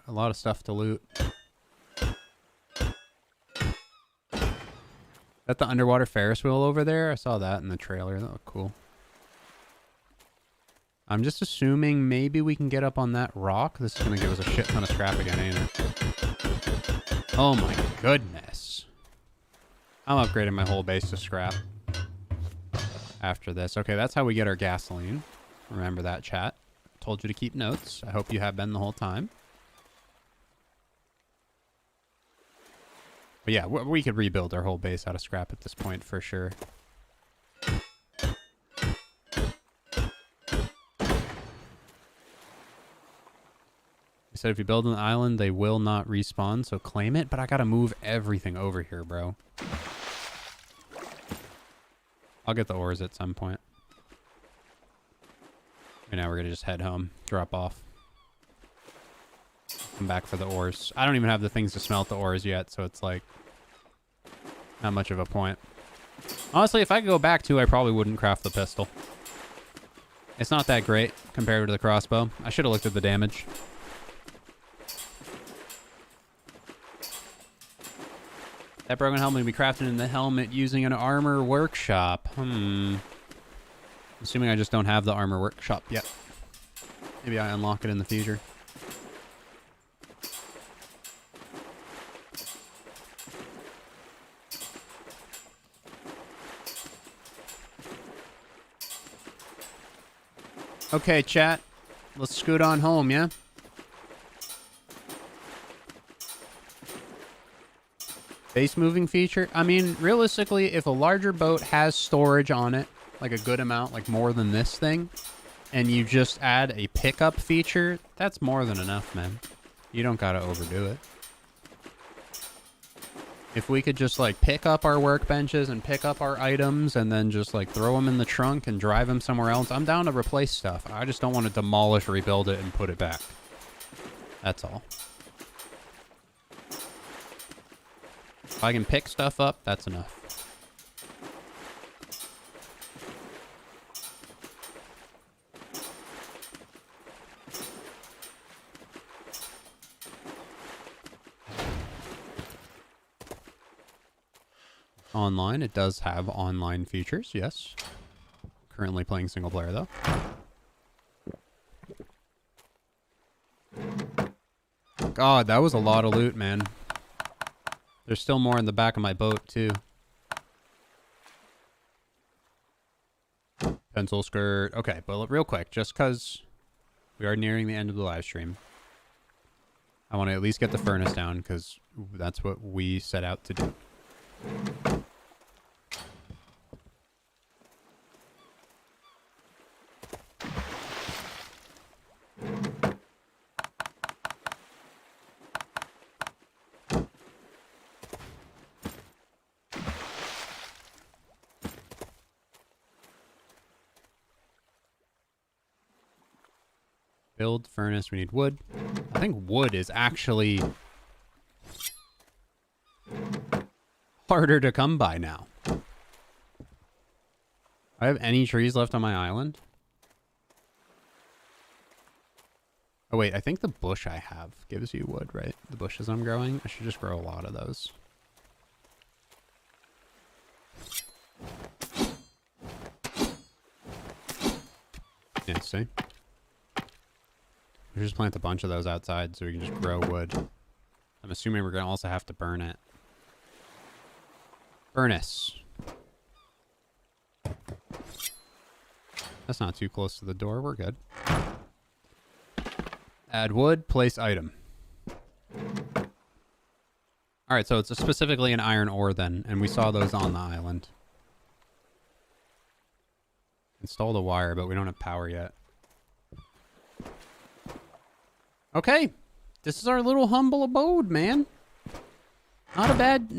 A lot of stuff to loot. Is that the underwater Ferris wheel over there? I saw that in the trailer. That looked cool. I'm just assuming maybe we can get up on that rock. This is going to give us a shit ton of scrap again, ain't it? Oh my goodness. I'm upgrading my whole base to scrap after this. Okay, that's how we get our gasoline. Remember that, chat. Told you to keep notes. I hope you have been the whole time. But yeah, we could rebuild our whole base out of scrap at this point for sure. He said if you build an island, they will not respawn, so claim it. But I gotta move everything over here, bro. I'll get the ores at some point. Right now we're gonna just head home, drop off. Come back for the ores. I don't even have the things to smelt the ores yet, so it's like not much of a point. Honestly, if I could go back to, I probably wouldn't craft the pistol. It's not that great compared to the crossbow. I should have looked at the damage. That broken helmet will be crafted in the helmet using an armor workshop. Assuming I just don't have the armor workshop yet. Maybe I unlock it in the future. Okay, chat. Let's scoot on home, yeah? Base moving feature? I mean, realistically, if a larger boat has storage on it, like a good amount, like more than this thing, and you just add a pickup feature, that's more than enough, man. You don't gotta overdo it. If we could just, like, pick up our workbenches and pick up our items and then just, like, throw them in the trunk and drive them somewhere else, I'm down to replace stuff. I just don't want to demolish, rebuild it, and put it back. That's all. If I can pick stuff up, that's enough. Online, it does have online features, yes. Currently playing single player, though. God, that was a lot of loot, man. There's still more in the back of my boat, too. Pencil skirt. Okay, but real quick, just because we are nearing the end of the live stream, I want to at least get the furnace down, because that's what we set out to do. Build furnace, we need wood. I think wood is actually harder to come by now. Do I have any trees left on my island? Oh wait, I think the bush I have gives you wood, right? The bushes I'm growing? I should just grow a lot of those. Yeah, see? We just plant a bunch of those outside so we can just grow wood. I'm assuming we're going to also have to burn it. Furnace. That's not too close to the door. We're good. Add wood, place item. Alright, so it's specifically an iron ore then, and we saw those on the island. Install the wire, but we don't have power yet. Okay, this is our little humble abode, man. Not a bad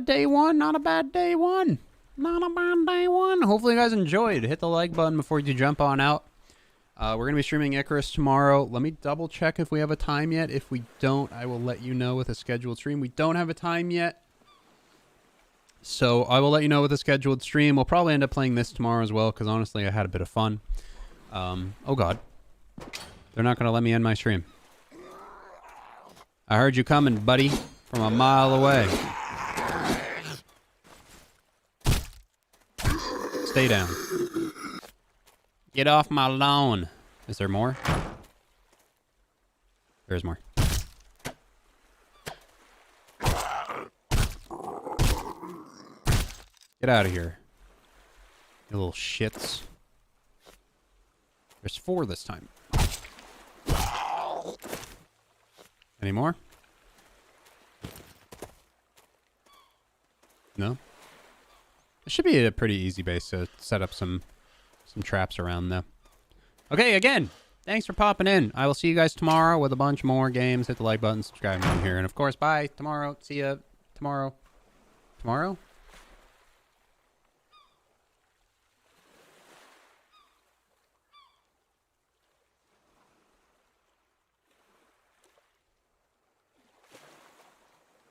day one. Not a bad day one. Not a bad day one. Hopefully you guys enjoyed. Hit the like button before you jump on out. We're going to be streaming Icarus tomorrow. Let me double check if we have a time yet. If we don't, I will let you know with a scheduled stream. We don't have a time yet. So I will let you know with a scheduled stream. We'll probably end up playing this tomorrow as well, because honestly, I had a bit of fun. Oh god. They're not going to let me end my stream. I heard you coming, buddy, from a mile away. Stay down. Get off my lawn. Is there more? There's more. Get out of here. You little shits. There's 4 this time. Any more? No? It should be a pretty easy base to set up some traps around, though. Okay, again, thanks for popping in. I will see you guys tomorrow with a bunch more games. Hit the like button, subscribe here, and of course, bye. Tomorrow. See ya tomorrow. Tomorrow?